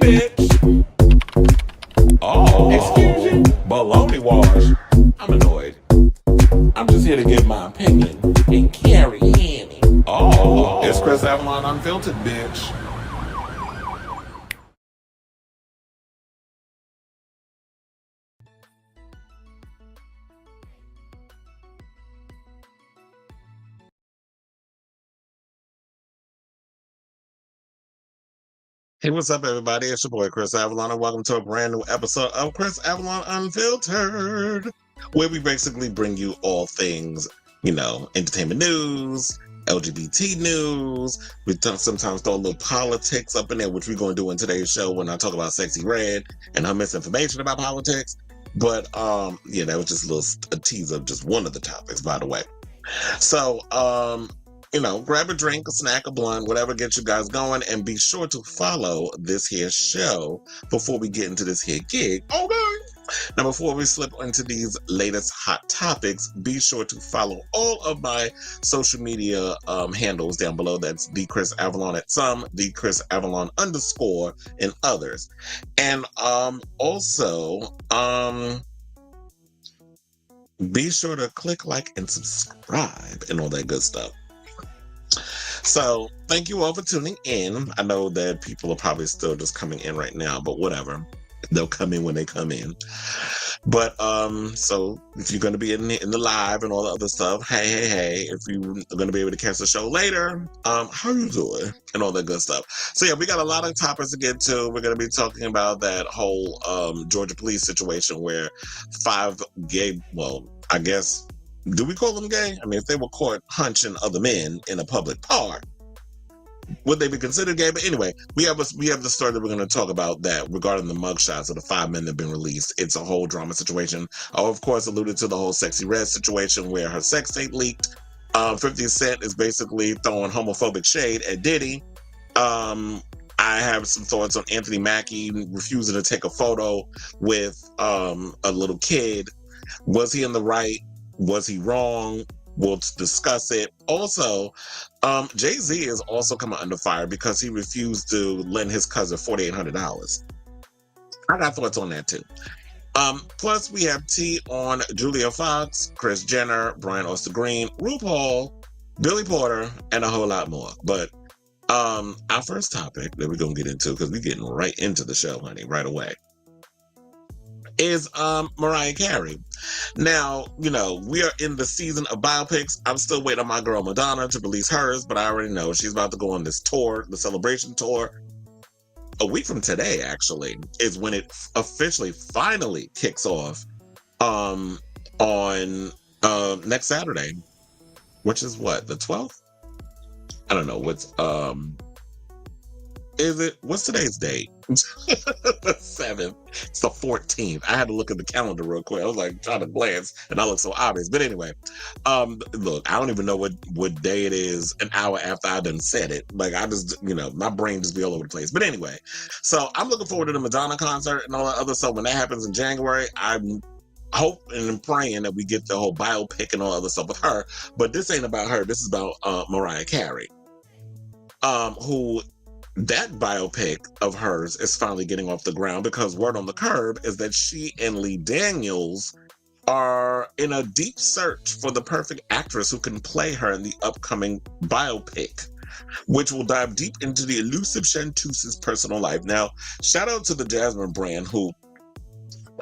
bitch. Oh, excuse you? Baloney wash. I'm annoyed. I'm just here to give my opinion and carry Annie. Oh, it's Kris Avalon Unfiltered, bitch. Hey, what's up, everybody? It's your boy, Kris Avalon, and welcome to a brand new episode of Kris Avalon Unfiltered, where we basically bring you all things, entertainment news, LGBT news. We sometimes throw a little politics up in there, which we're going to do in today's show when I talk about Sexyy Red and her misinformation about politics. But, that was just a teaser of just one of the topics, by the way. So, grab a drink, a snack, a blunt, whatever gets you guys going, and be sure to follow this here show before we get into this here gig. Okay. Now, before we slip into these latest hot topics, be sure to follow all of my social media handles down below. That's the Kris Avalon at some, the Kris Avalon _ and others. And also, be sure to click like and subscribe and all that good stuff. So, thank you all for tuning in. I know that people are probably still just coming in right now, but whatever. They'll come in when they come in. But, so if you're going to be in the live and all the other stuff, hey, if you're going to be able to catch the show later, how you doing? And all that good stuff. So, yeah, we got a lot of topics to get to. We're going to be talking about that whole Georgia police situation where 5 gay, I guess, do we call them gay? I mean, if they were caught punching other men in a public park, would they be considered gay? But anyway, we have the story that we're going to talk about that regarding the mugshots of the 5 men that have been released. It's a whole drama situation. I, of course, alluded to the whole Sexyy Red situation where her sex tape leaked. 50 Cent is basically throwing homophobic shade at Diddy. I have some thoughts on Anthony Mackie refusing to take a photo with a little kid. Was he in the right? Was he wrong? We'll discuss it. Also, Jay-Z is also coming under fire because he refused to lend his cousin $4,800. I got thoughts on that too. Plus, we have tea on Julia Fox, Kris Jenner, Brian Austin Green, RuPaul, Billy Porter, and a whole lot more. But our first topic that we're going to get into, because we're getting right into the show, honey, right away, is Mariah Carey. Now, we are in the season of biopics. I'm still waiting on my girl Madonna to release hers, but I already know she's about to go on this tour, the celebration tour. A week from today, actually, is when it officially, finally kicks off on next Saturday, which is what, the 12th? I don't know. What's today's date? The 7th. It's the 14th. I had to look at the calendar real quick. I was like trying to glance and I look so obvious. But anyway, look, I don't even know what day it is an hour after I done said it. Like I just, my brain just be all over the place. But anyway, so I'm looking forward to the Madonna concert and all that other stuff. When that happens in January, I'm hoping and praying that we get the whole biopic and all other stuff with her. But this ain't about her. This is about Mariah Carey, who that biopic of hers is finally getting off the ground because word on the curb is that she and Lee Daniels are in a deep search for the perfect actress who can play her in the upcoming biopic, which will dive deep into the elusive Chanteuse's personal life. Now, shout out to the Jasmine brand who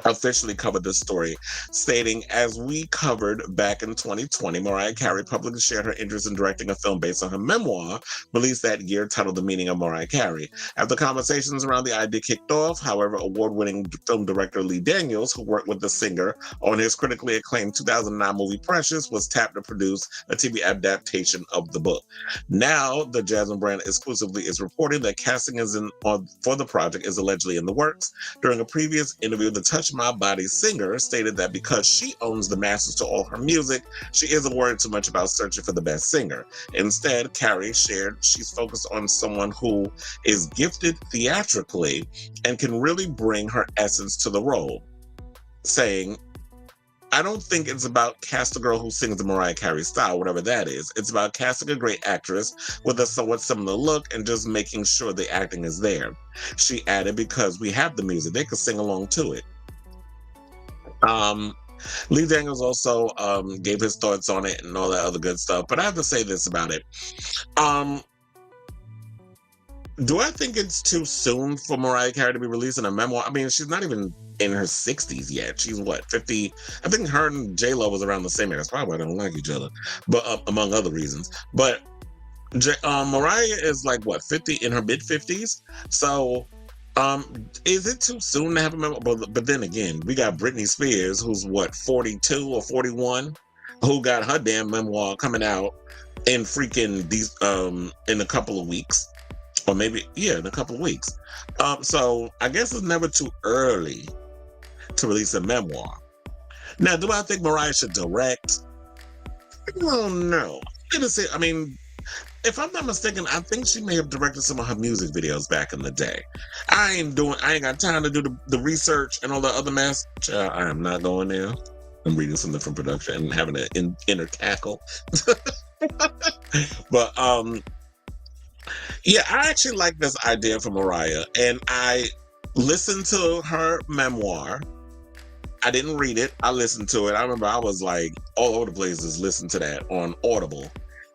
officially covered this story, stating, as we covered back in 2020, Mariah Carey publicly shared her interest in directing a film based on her memoir, released that year, titled The Meaning of Mariah Carey. After conversations around the idea kicked off, however, award-winning film director Lee Daniels, who worked with the singer on his critically acclaimed 2009 movie Precious, was tapped to produce a TV adaptation of the book. Now, the Jasmine brand exclusively is reporting that casting for the project is allegedly in the works. During a previous interview, the Touch My Body singer stated that because she owns the masters to all her music, she isn't worried too much about searching for the best singer. Instead, Carey shared she's focused on someone who is gifted theatrically and can really bring her essence to the role, saying, I don't think it's about cast a girl who sings the Mariah Carey style, whatever that is. It's about casting a great actress with a somewhat similar look and just making sure the acting is there. She added, because we have the music, they could sing along to it. Lee Daniels also gave his thoughts on it and all that other good stuff. But I have to say this about it. Do I think it's too soon for Mariah Carey to be releasing a memoir? I mean, she's not even in her 60s yet. She's what, 50? I think her and J-Lo was around the same age. That's probably why they don't like each other, but among other reasons. But Mariah is like, what, 50, in her mid-50s? So is it too soon to have a memoir? But then again, we got Britney Spears, who's what, 42 or 41, who got her damn memoir coming out in freaking these in a couple of weeks. Or maybe, yeah, in a couple of weeks. So I guess it's never too early to release a memoir. Now, do I think Mariah should direct? I don't know. I mean, if I'm not mistaken, I think she may have directed some of her music videos back in the day. I ain't got time to do the research and all the other mess. I am not going there. I'm reading something from production and having an inner cackle. But, yeah, I actually like this idea for Mariah, and I listened to her memoir. I didn't read it. I listened to it. I remember I was like all over the places listening to that on Audible,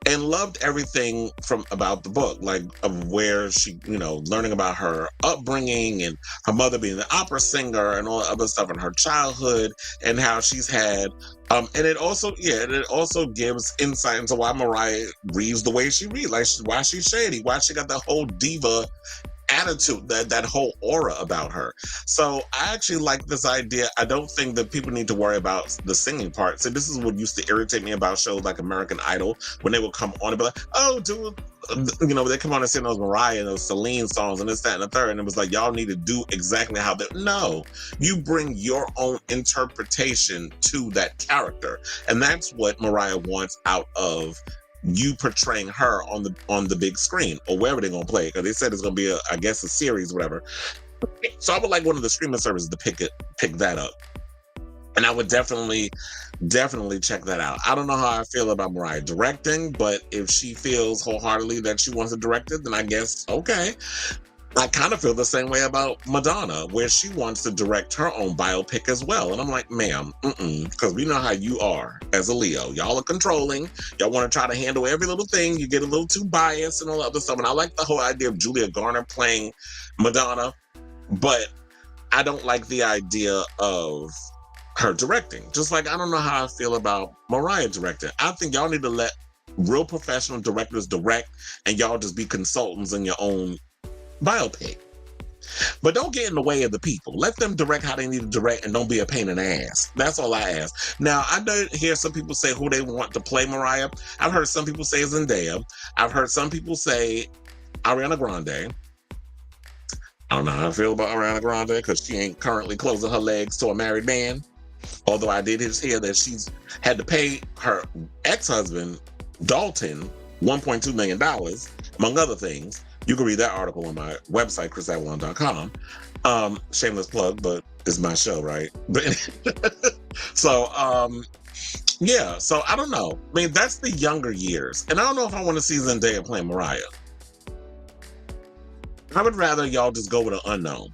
and loved everything about the book, like of where she, learning about her upbringing and her mother being an opera singer and all the other stuff in her childhood, and how she's had, and it also gives insight into why Mariah reads the way she reads, like why she's shady, why she got that whole diva attitude, that whole aura about her. So I actually like this idea. I don't think that people need to worry about the singing part. So this is what used to irritate me about shows like American Idol, when they would come on and be like, oh, dude, they come on and sing those Mariah and those Celine songs and this, that, and the third. And it was like, y'all need to do exactly how they... No, you bring your own interpretation to that character. And that's what Mariah wants out of you portraying her on the big screen or wherever they're gonna play it, because they said it's gonna be a series, whatever. So I would like one of the streaming services to pick that up, and I would definitely check that out. I don't know how I feel about Mariah directing, but if she feels wholeheartedly that she wants to direct it, then I guess okay. I kind of feel the same way about Madonna, where she wants to direct her own biopic as well. And I'm like, ma'am, because we know how you are as a Leo. Y'all are controlling. Y'all want to try to handle every little thing. You get a little too biased and all that other stuff. And I like the whole idea of Julia Garner playing Madonna, but I don't like the idea of her directing. Just like I don't know how I feel about Mariah directing. I think y'all need to let real professional directors direct, and y'all just be consultants in your own biopic. But don't get in the way of the people. Let them direct how they need to direct, and don't be a pain in the ass. That's all I ask. Now, I did hear some people say who they want to play Mariah. I've heard some people say Zendaya. I've heard some people say Ariana Grande. I don't know how I feel about Ariana Grande, because she ain't currently closing her legs to a married man. Although I did hear that she's had to pay her ex-husband, Dalton, $1.2 million, among other things. You can read that article on my website, chrisavalon.com. Shameless plug, but it's my show, right? But so, yeah. So I don't know. I mean, that's the younger years, and I don't know if I want to see Zendaya playing Mariah. I would rather y'all just go with an unknown.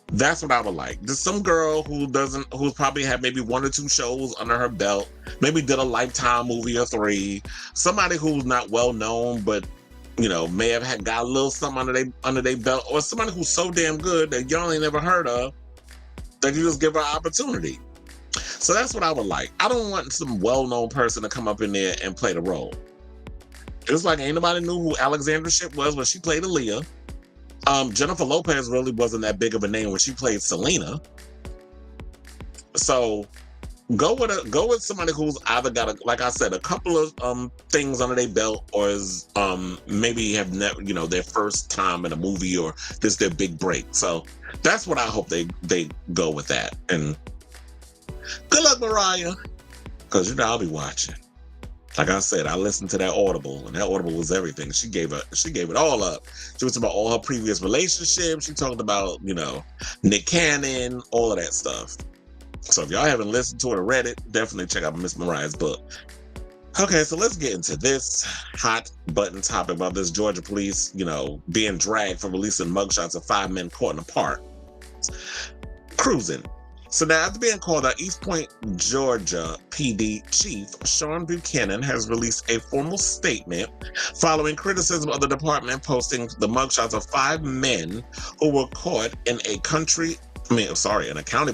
That's what I would like. Just some girl who's probably had maybe 1 or 2 shows under her belt, maybe did a Lifetime movie or 3. Somebody who's not well known, but may have got a little something under their belt, or somebody who's so damn good that y'all ain't never heard of, that you just give her an opportunity. So that's what I would like. I don't want some well-known person to come up in there and play the role. Just like ain't nobody knew who Alexandra Shipp was when she played Leah. Jennifer Lopez really wasn't that big of a name when she played Selena. So go with somebody who's either got like I said, a couple of things under their belt, or is maybe have never, their first time in a movie, or this their big break. So that's what I hope they go with that. And good luck, Mariah, because I'll be watching. Like I said, I listened to that Audible, and that Audible was everything. She gave it all up. She was about all her previous relationships. She talked about Nick Cannon, all of that stuff. So if y'all haven't listened to it or read it, definitely check out Miss Mariah's book. Okay, so let's get into this hot button topic about this Georgia police, being dragged for releasing mugshots of 5 men caught in a park cruising. So now, after being called out, East Point, Georgia PD Chief Sean Buchanan has released a formal statement following criticism of the department posting the mugshots of 5 men who were caught in a county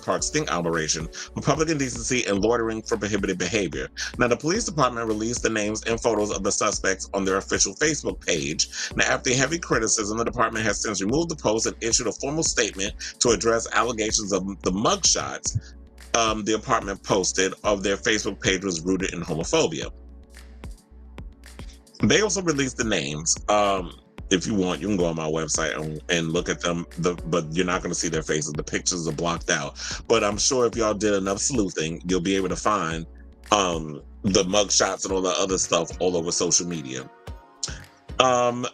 park sting operation for public indecency and loitering for prohibited behavior. Now, the police department released the names and photos of the suspects on their official Facebook page. Now, after heavy criticism, the department has since removed the post and issued a formal statement to address allegations of the mugshots the department posted of their Facebook page was rooted in homophobia. They also released the names. If you want, you can go on my website and look at them, but you're not going to see their faces. The pictures are blocked out. But I'm sure if y'all did enough sleuthing, you'll be able to find the mugshots and all the other stuff all over social media.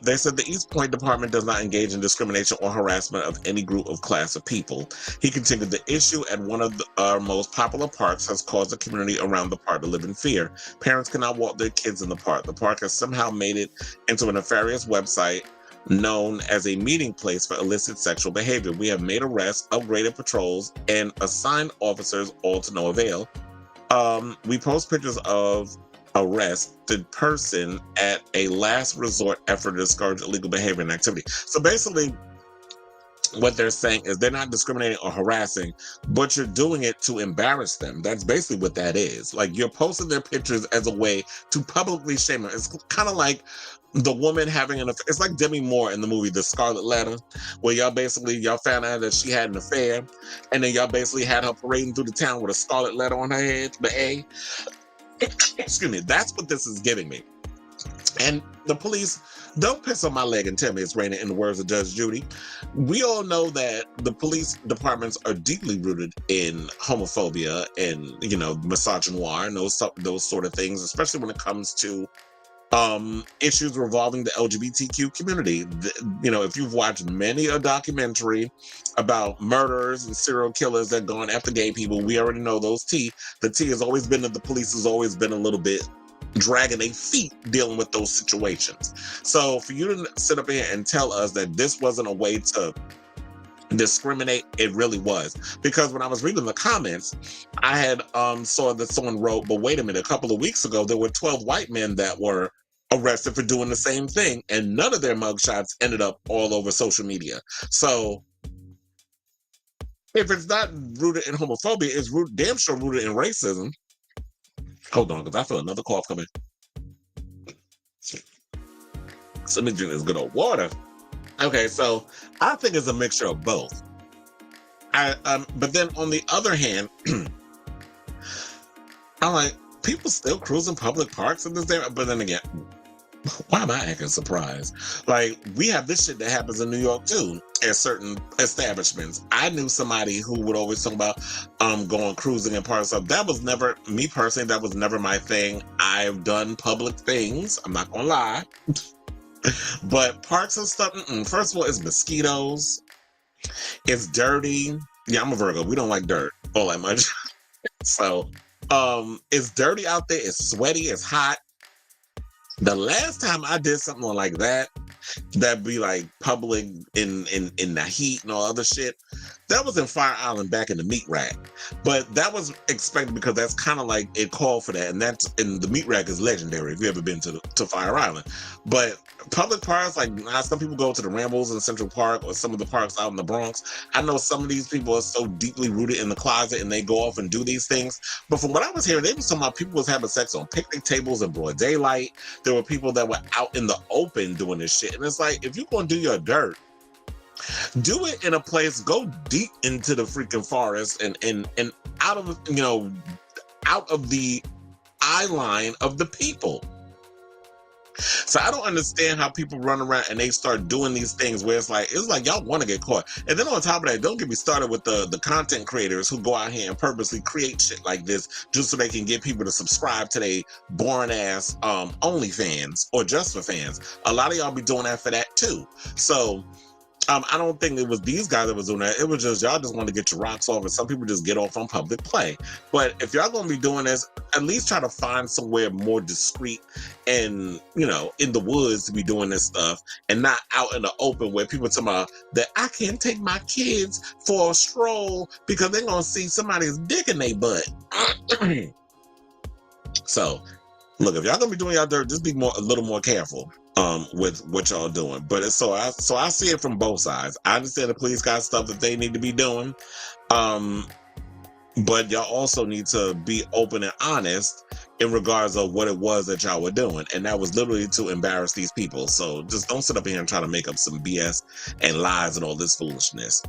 They said the East Point Department does not engage in discrimination or harassment of any group of class of people. He continued, the issue at one of our most popular parks has caused the community around the park to live in fear. Parents cannot walk their kids in the park. The park has somehow made it into a nefarious website known as a meeting place for illicit sexual behavior. We have made arrests, upgraded patrols, and assigned officers, all to no avail. We post pictures of arrested person at a last resort effort to discourage illegal behavior and activity. So basically, what they're saying is they're not discriminating or harassing, but you're doing it to embarrass them. That's basically what that is. Like, you're posting their pictures as a way to publicly shame them. It's kind of like the woman having an affair. It's like Demi Moore in the movie The Scarlet Letter, where y'all found out that she had an affair, and then y'all basically had her parading through the town with a scarlet letter on her head, the A. Excuse me. That's what this is giving me. And the police, don't piss on my leg and tell me it's raining, in the words of Judge Judy. We all know that the police departments are deeply rooted in homophobia and, misogynoir and those sort of things, especially when it comes to issues revolving the LGBTQ community. If you've watched many a documentary about murderers and serial killers that gone after gay people, we already know those tea. The tea has always been that the police has always been a little bit dragging their feet dealing with those situations. So for you to sit up here and tell us that this wasn't a way to discriminate, it really was. Because when I was reading the comments, I had saw that someone wrote, but wait a minute, a couple of weeks ago, there were 12 white men that were arrested for doing the same thing, and none of their mugshots ended up all over social media. So if it's not rooted in homophobia, it's damn sure rooted in racism. Hold on, because I feel another cough coming. So let me drink this good old water. Okay, so I think it's a mixture of both. But then on the other hand, I'm like, people still cruise in public parks and this there. But then again, why am I acting surprised? Like, we have this shit that happens in New York too, at certain establishments. I knew somebody who would always talk about going cruising in parks. So that was never, me personally, that was never my thing. I've done public things, I'm not gonna lie. But parks and stuff, first of all, it's mosquitoes. It's dirty. Yeah, I'm a Virgo. We don't like dirt all that much. So, it's dirty out there. It's sweaty. It's hot. The last time I did something like that'd be like public in the heat and all other shit, that was in Fire Island back in the meat rack. But that was expected because that's kind of like, it called for that. And the meat rack is legendary if you ever been to Fire Island. But public parks, like some people go to the Rambles in Central Park or some of the parks out in the Bronx. I know some of these people are so deeply rooted in the closet and they go off and do these things. But from what I was hearing, they were talking about people was having sex on picnic tables in broad daylight. There were people that were out in the open doing this shit. And it's like, if you're going to do your dirt, do it in a place, go deep into the freaking forest and out of, out of the eye line of the people. So I don't understand how people run around and they start doing these things where it's like y'all want to get caught. And then on top of that, don't get me started with the content creators who go out here and purposely create shit like this just so they can get people to subscribe to their boring ass OnlyFans or Just for Fans. A lot of y'all be doing that for that too. So I don't think it was these guys that was doing that. It was just y'all just want to get your rocks off, and some people just get off on public play. But if y'all gonna be doing this, at least try to find somewhere more discreet and in the woods to be doing this stuff, and not out in the open where people talking about that I can't take my kids for a stroll because they're gonna see somebody's dick in their butt. So, look, if y'all gonna be doing y'all dirt, just be a little more careful with what y'all doing. But I see it from both sides. I understand the police got stuff that they need to be doing, but y'all also need to be open and honest in regards of what it was that y'all were doing, and that was literally to embarrass these people. So just don't sit up here and try to make up some BS and lies and all this foolishness.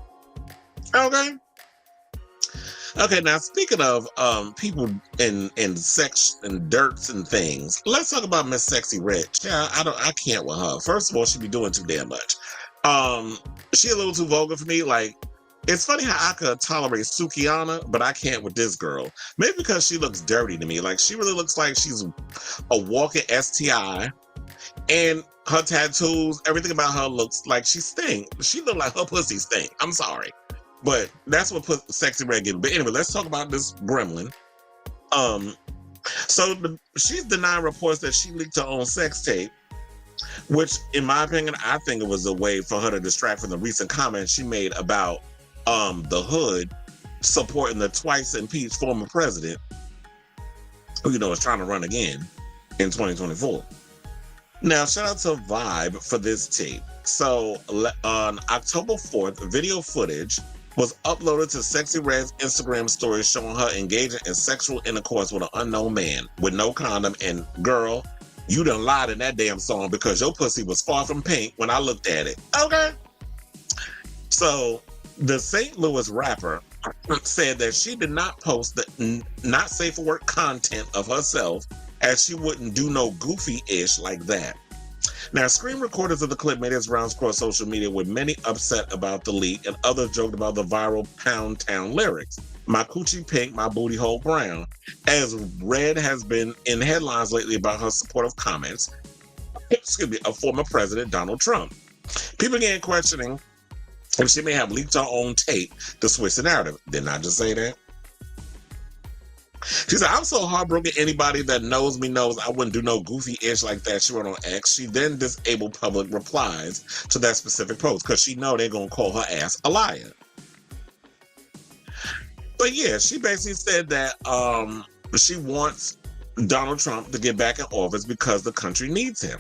Okay, now speaking of people in sex and dirts and things, let's talk about Miss Sexyy Red. Yeah, I can't with her. First of all, she be doing too damn much. She a little too vulgar for me. Like, it's funny how I could tolerate Sukiana, but I can't with this girl. Maybe because she looks dirty to me. Like, she really looks like she's a walking STI. And her tattoos, everything about her looks like she stink. She look like her pussy stink. I'm sorry. But that's what put Sexyy Red in. But anyway, let's talk about this gremlin. She's denying reports that she leaked her own sex tape, which, in my opinion, I think it was a way for her to distract from the recent comments she made about the hood supporting the twice impeached former president, who is trying to run again in 2024. Now, shout out to Vibe for this tape. So on October 4th, video footage was uploaded to Sexyy Red's Instagram story showing her engaging in sexual intercourse with an unknown man with no condom. And girl, you done lied in that damn song because your pussy was far from pink when I looked at it. Okay. So the St. Louis rapper said that she did not post the not safe for work content of herself, as she wouldn't do no goofy-ish like that. Now, screen recordings of the clip made its rounds across social media, with many upset about the leak and others joked about the viral Pound Town lyrics. My coochie pink, my booty hole brown, as Red has been in headlines lately about her supportive comments, of former President Donald Trump. People began questioning if she may have leaked her own tape to switch the narrative. Didn't I just say that? She said, I'm so heartbroken. Anybody that knows me knows I wouldn't do no goofy-ish like that. She wrote on X. She then disabled public replies to that specific post because she know they're going to call her ass a liar. But yeah, she basically said that she wants Donald Trump to get back in office because the country needs him.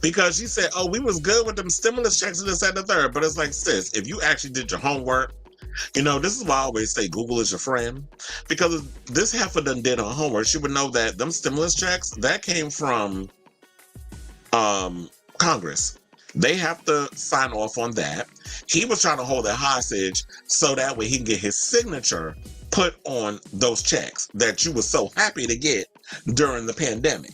Because she said, we was good with them stimulus checks and this and the third. But it's like, sis, if you actually did your homework, this is why I always say Google is your friend. Because if this heifer done did her homework, she would know that them stimulus checks, that came from Congress. They have to sign off on that. He was trying to hold that hostage so that way he can get his signature put on those checks that you were so happy to get during the pandemic.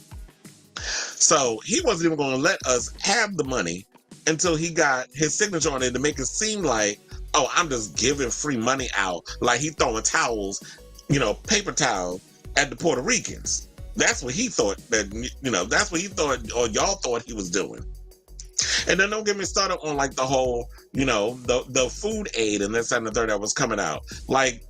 So he wasn't even going to let us have the money until he got his signature on it to make it seem like, I'm just giving free money out, like he throwing towels, paper towels at the Puerto Ricans. That's what he thought that's what he thought, or y'all thought he was doing. And then don't get me started on like the whole, the food aid and this and the third that was coming out. Like,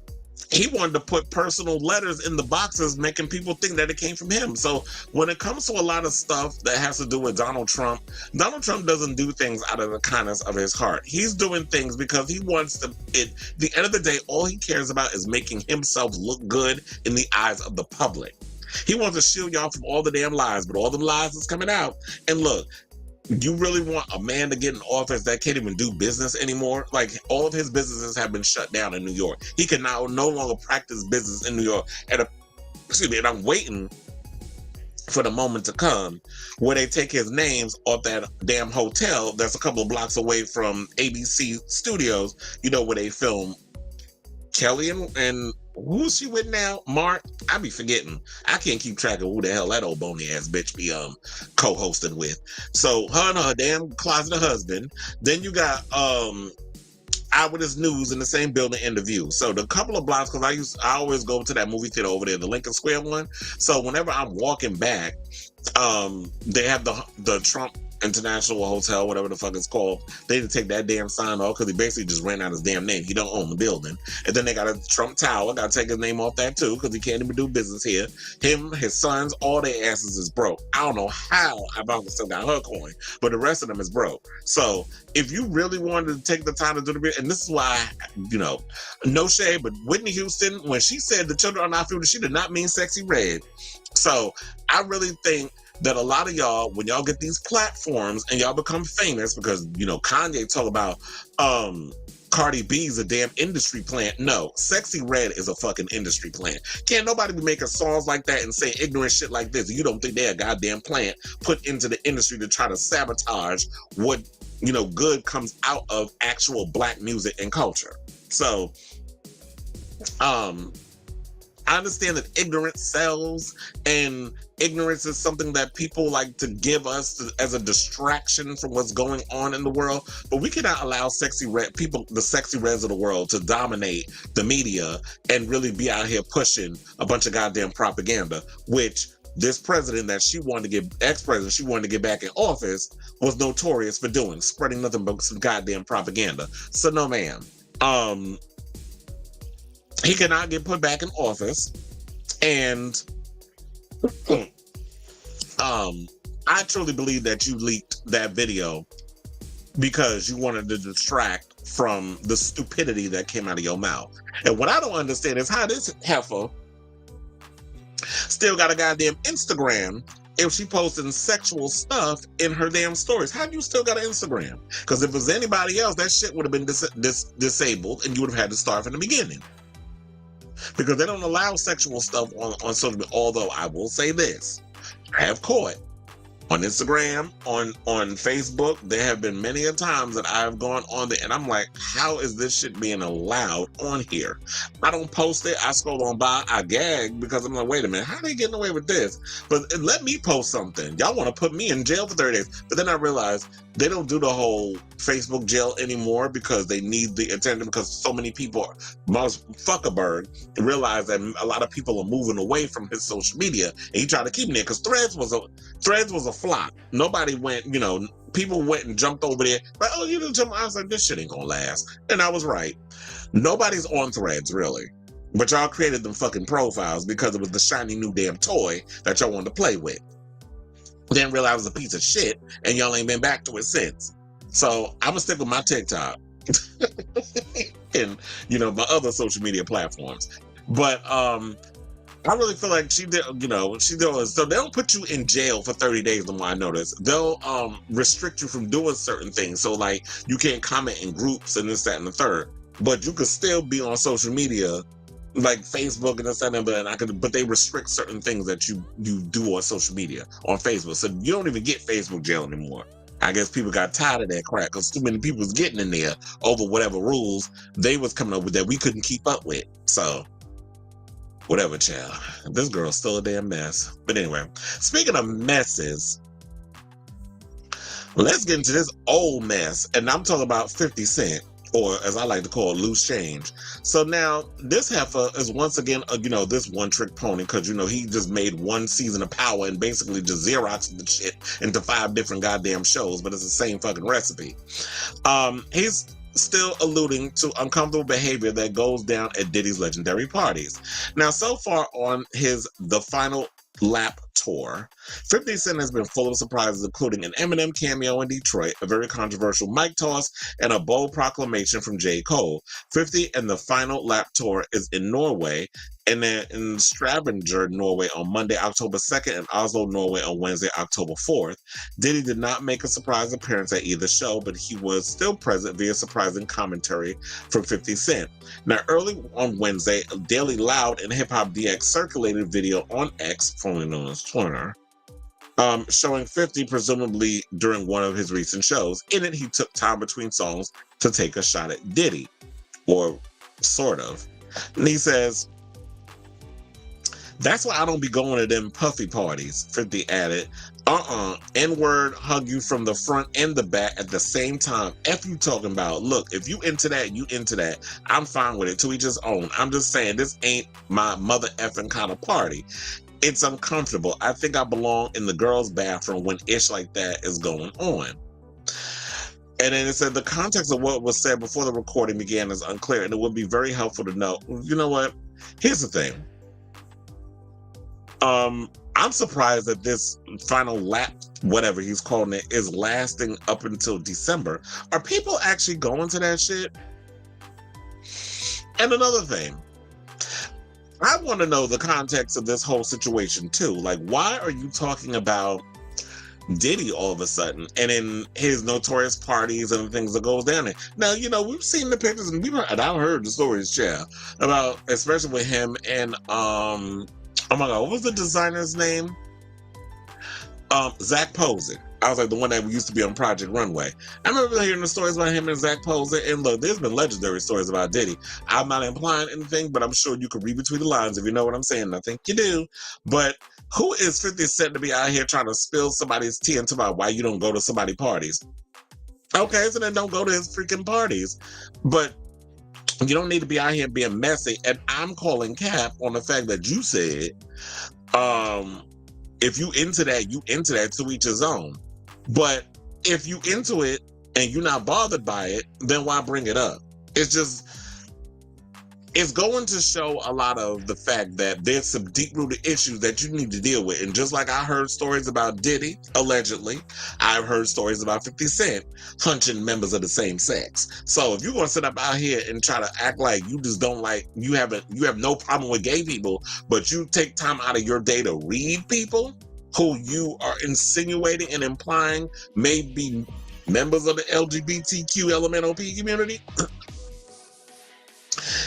he wanted to put personal letters in the boxes, making people think that it came from him. So when it comes to a lot of stuff that has to do with Donald Trump doesn't do things out of the kindness of his heart. He's doing things because he wants to, at the end of the day, all he cares about is making himself look good in the eyes of the public. He wants to shield y'all from all the damn lies, but all them lies is coming out. And look, you really want a man to get in office that can't even do business anymore? Like, all of his businesses have been shut down in New York. He can now no longer practice business in New York. And I'm waiting for the moment to come where they take his names off that damn hotel that's a couple of blocks away from ABC Studios, where they film Kelly and who's she with now? Mark? I be forgetting. I can't keep track of who the hell that old bony ass bitch be co-hosting with. So her and her damn closeted husband. Then you got Eyewitness News in the same building in The View. So the couple of blocks, because I always go to that movie theater over there, the Lincoln Square one. So whenever I'm walking back, they have the Trump International Hotel, whatever the fuck it's called. They didn't take that damn sign off because he basically just ran out his damn name. He don't own the building. And then they got a Trump Tower. Got to take his name off that too because he can't even do business here. Him, his sons, all their asses is broke. I don't know how Ivanka still got her coin, but the rest of them is broke. So if you really wanted to take the time to do the bit, and this is why, no shade, but Whitney Houston, when she said the children are not future, she did not mean Sexyy Red. So I really think that a lot of y'all, when y'all get these platforms and y'all become famous, because, Kanye talk about Cardi B's a damn industry plant. No, Sexyy Red is a fucking industry plant. Can't nobody be making songs like that and saying ignorant shit like this. You don't think they're a goddamn plant put into the industry to try to sabotage what, good comes out of actual black music and culture. So, I understand that ignorance sells, and ignorance is something that people like to give us as a distraction from what's going on in the world. But we cannot allow the Sexyy Reds of the world, to dominate the media and really be out here pushing a bunch of goddamn propaganda, which this president that ex-president she wanted to get back in office was notorious for doing, spreading nothing but some goddamn propaganda. So no, ma'am. He cannot get put back in office. And I truly believe that you leaked that video because you wanted to distract from the stupidity that came out of your mouth. And what I don't understand is how this heifer still got a goddamn Instagram if she posting sexual stuff in her damn stories. How do you still got an Instagram? Because if it was anybody else, that shit would have been disabled and you would have had to start from the beginning. Because they don't allow sexual stuff on social media. Although I will say this, I have caught on Instagram, on Facebook, there have been many a times that I've gone on there and I'm like, how is this shit being allowed on here? I don't post it, I scroll on by, I gag because I'm like, wait a minute, how are they getting away with this? But let me post something. Y'all want to put me in jail for 30 days. But then I realized they don't do the whole Facebook jail anymore because they need the attention, because so many people, most Zuckerberg, realize that a lot of people are moving away from his social media and he tried to keep them there because Threads was a flop. Nobody went, people went and jumped over there. Like, oh, you didn't jump. I was like, this shit ain't gonna last. And I was right. Nobody's on Threads, really. But y'all created them fucking profiles because it was the shiny new damn toy that y'all wanted to play with. Didn't realize it was a piece of shit, and y'all ain't been back to it since. So I'm gonna stick with my TikTok and my other social media platforms. But I really feel like she did. So they don't put you in jail for 30 days. The more I notice, they'll restrict you from doing certain things. So like you can't comment in groups and this, that, and the third. But you could still be on social media, like Facebook and this, that, and the but they restrict certain things that you do on social media on Facebook. So you don't even get Facebook jail anymore. I guess people got tired of that crap because too many people was getting in there over whatever rules they was coming up with that we couldn't keep up with. So whatever, child. This girl's still a damn mess. But anyway, speaking of messes, let's get into this old mess. And I'm talking about 50 Cent, or as I like to call it, loose change. So now this heifer is once again, this one trick pony, because, he just made one season of Power and basically just Xeroxed the shit into 5 different goddamn shows, but it's the same fucking recipe. He's still alluding to uncomfortable behavior that goes down at Diddy's legendary parties. Now, so far on The Final Lap tour, 50 Cent has been full of surprises, including an Eminem cameo in Detroit, a very controversial mic toss, and a bold proclamation from J. Cole. 50 and The Final Lap tour is in Norway, and then in Stavanger, Norway on Monday, October 2nd, and Oslo, Norway on Wednesday, October 4th. Diddy did not make a surprise appearance at either show, but he was still present via surprising commentary from 50 Cent. Now, early on Wednesday, Daily Loud and Hip Hop DX circulated video on X, formerly known as Twitter, showing 50 presumably during one of his recent shows. In it, he took time between songs to take a shot at Diddy, or sort of. And he says, "That's why I don't be going to them puffy parties," 50 added. N-word, hug you from the front and the back at the same time. F you talking about. Look, if you into that, you into that. I'm fine with it. To each his own. I'm just saying, this ain't my mother effing kind of party. It's uncomfortable. I think I belong in the girls' bathroom when ish like that is going on. And then it said the context of what was said before the recording began is unclear, and it would be very helpful to know. You know what? Here's the thing. I'm surprised that this final lap, whatever he's calling it, is lasting up until December. Are people actually going to that shit? And another thing, I want to know the context of this whole situation too. Like, why are you talking about Diddy all of a sudden and in his notorious parties and things that goes down there? Now, you know, we've seen the pictures and I've heard the stories, yeah, about, especially with him and oh my God, what was the designer's name? Zach Posen. I was like the one that used to be on Project Runway. I remember hearing the stories about him and Zach Posen. And look, there's been legendary stories about Diddy. I'm not implying anything, but I'm sure you can read between the lines if you know what I'm saying. I think you do. But who is 50 Cent to be out here trying to spill somebody's tea into about why you don't go to somebody's parties? Okay, so then don't go to his freaking parties. But you don't need to be out here being messy. And I'm calling cap on the fact that you said, if you into that, to each his own. But if you into it and you're not bothered by it, then why bring it up? It's going to show a lot of the fact that there's some deep-rooted issues that you need to deal with. And just like I heard stories about Diddy, allegedly, I've heard stories about 50 Cent hunching members of the same sex. So if you're going to sit up out here and try to act like you just don't like, you have no problem with gay people, but you take time out of your day to read people who you are insinuating and implying may be members of the LGBTQ LMNOP community,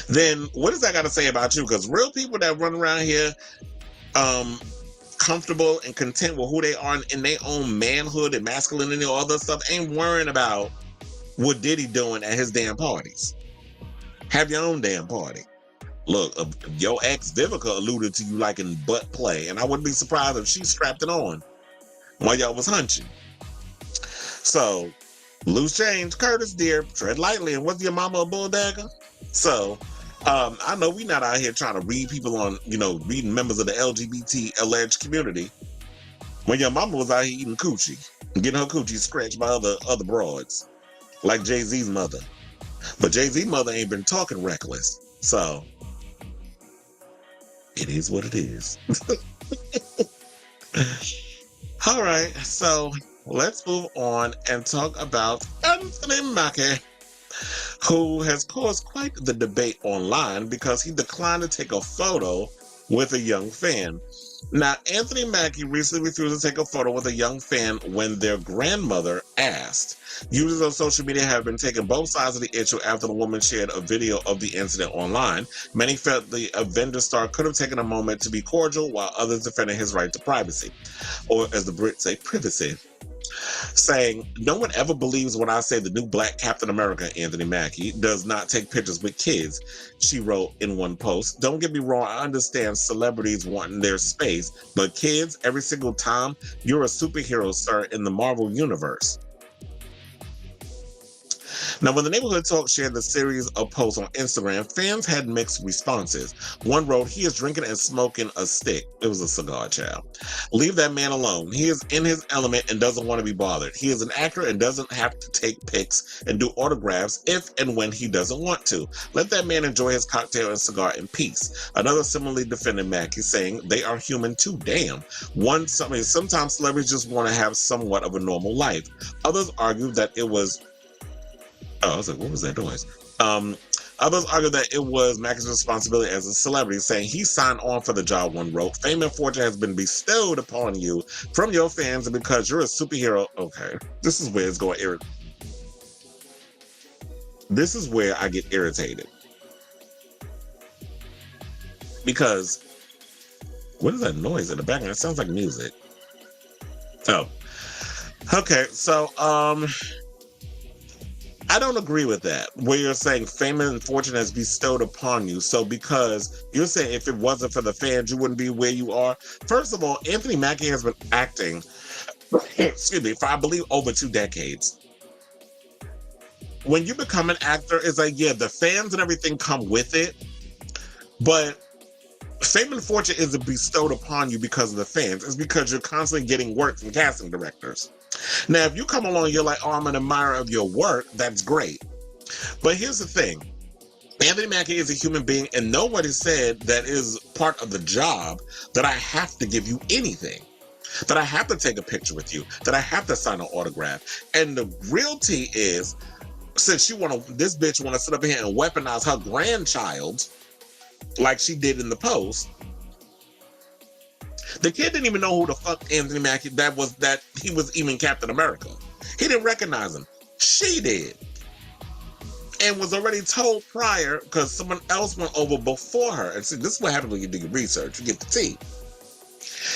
then what does that got to say about you? Because real people that run around here comfortable and content with who they are in their own manhood and masculinity and all that stuff ain't worrying about what Diddy doing at his damn parties. Have your own damn party. Look, your ex Vivica alluded to you liking butt play, and I wouldn't be surprised if she strapped it on while y'all was hunching. So, loose change, Curtis, dear, tread lightly, and was your mama a bull dagger? So, I know we not out here trying to read people on, reading members of the LGBT alleged community when your mama was out here eating coochie and getting her coochie scratched by other broads, like Jay-Z's mother. But Jay-Z's mother ain't been talking reckless, so it is what it is. All right, so let's move on and talk about Anthony Mackie, who has caused quite the debate online because he declined to take a photo with a young fan. Now, Anthony Mackie recently refused to take a photo with a young fan when their grandmother asked. Users on social media have been taking both sides of the issue after the woman shared a video of the incident online. Many felt the Avenger star could have taken a moment to be cordial, while others defended his right to privacy, or as the Brits say, privacy, saying, "No one ever believes when I say the new Black Captain America, Anthony Mackie, does not take pictures with kids," she wrote in one post. "Don't get me wrong, I understand celebrities wanting their space, but kids, every single time, you're a superhero, sir, in the Marvel Universe." Now, when the Neighborhood Talk shared the series of posts on Instagram, fans had mixed responses. One wrote, "He is drinking and smoking a stick." It was a cigar, child. "Leave that man alone. He is in his element and doesn't want to be bothered. He is an actor and doesn't have to take pics and do autographs if and when he doesn't want to. Let that man enjoy his cocktail and cigar in peace." Another similarly defended Mackie, saying, "They are human too, damn. Sometimes celebrities just want to have somewhat of a normal life." Others argued that it was I was like, what was that noise? Others argue that it was Mackie's responsibility as a celebrity, saying he signed on for the job. One wrote, "Fame and fortune has been bestowed upon you from your fans, and because you're a superhero." Okay, this is where it's going irritating. This is where I get irritated. Because, what is that noise in the background? It sounds like music. Oh. Okay, so, I don't agree with that, where you're saying fame and fortune has bestowed upon you. So because you're saying if it wasn't for the fans, you wouldn't be where you are. First of all, Anthony Mackie has been acting, excuse me, for I believe over 2 decades. When you become an actor, it's like, yeah, the fans and everything come with it, but Fame and fortune isn't bestowed upon you because of the fans. It's because you're constantly getting work from casting directors. Now, if you come along, you're like, oh, I'm an admirer of your work. That's great. But here's the thing. Anthony Mackie is a human being, and nobody said that is part of the job that I have to give you anything, that I have to take a picture with you, that I have to sign an autograph. And the real tea is, since this bitch want to sit up here and weaponize her grandchild like she did in the post, the kid didn't even know who the fuck Anthony Mackie that he was even Captain America. He didn't recognize him. She did. And was already told prior because someone else went over before her. And see, this is what happens when you do your research. You get the tea.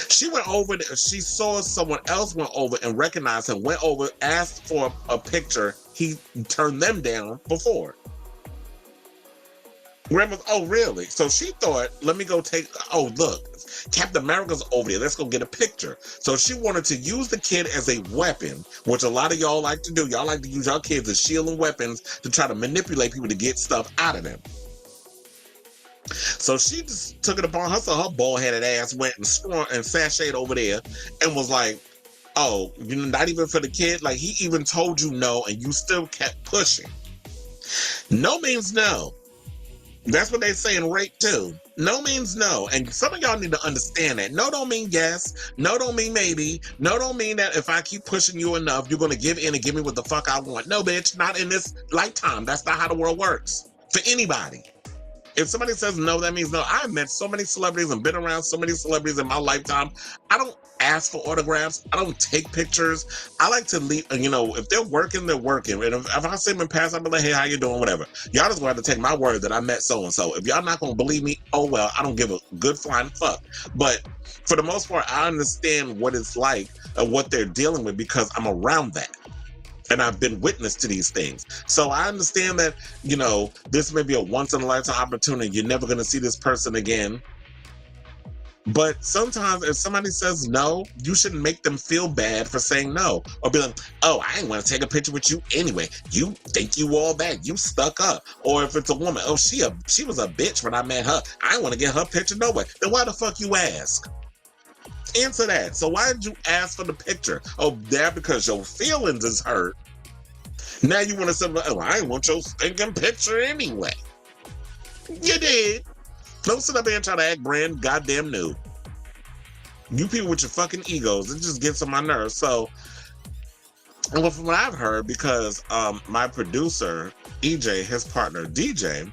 She went over, she saw someone else went over and recognized him, went over, asked for a picture. He turned them down before. Grandma's, oh, really? So she thought, let me go oh, look, Captain America's over there. Let's go get a picture. So she wanted to use the kid as a weapon, which a lot of y'all like to do. Y'all like to use your kids as shield and weapons to try to manipulate people to get stuff out of them. So she just took it upon herself. Her bald-headed ass went and sashayed over there and was like, oh, you know, not even for the kid? Like, he even told you no, and you still kept pushing. No means no. That's what they say in rape too. No means no. And some of y'all need to understand that. No don't mean yes. No don't mean maybe. No don't mean that if I keep pushing you enough, you're going to give in and give me what the fuck I want. No, bitch, not in this lifetime. That's not how the world works. For anybody. If somebody says no, that means no. I've met so many celebrities and been around so many celebrities in my lifetime. I don't ask for autographs. I don't take pictures. I like to leave, you know, if they're working, they're working. And if I see them in pass, I'll be like, hey, how you doing? Whatever. Y'all just going to have to take my word that I met so-and-so. If y'all not going to believe me, oh, well, I don't give a good flying fuck. But for the most part, I understand what it's like and what they're dealing with because I'm around that. And I've been witness to these things. So I understand that, you know, this may be a once-in-a-lifetime opportunity. You're never going to see this person again. But sometimes if somebody says no, you shouldn't make them feel bad for saying no. Or be like, oh, I ain't want to take a picture with you anyway. You think you all that. You stuck up. Or if it's a woman, oh, she was a bitch when I met her. I didn't want to get her picture no way. Then why the fuck you ask? Answer that. So why did you ask for the picture? Oh, that because your feelings is hurt. Now you want to say, oh, I didn't want your stinking picture anyway. You did. Don't sit up here and try to act brand goddamn new. You people with your fucking egos, it just gets on my nerves. So, well, from what I've heard, because my producer, EJ, his partner, DJ,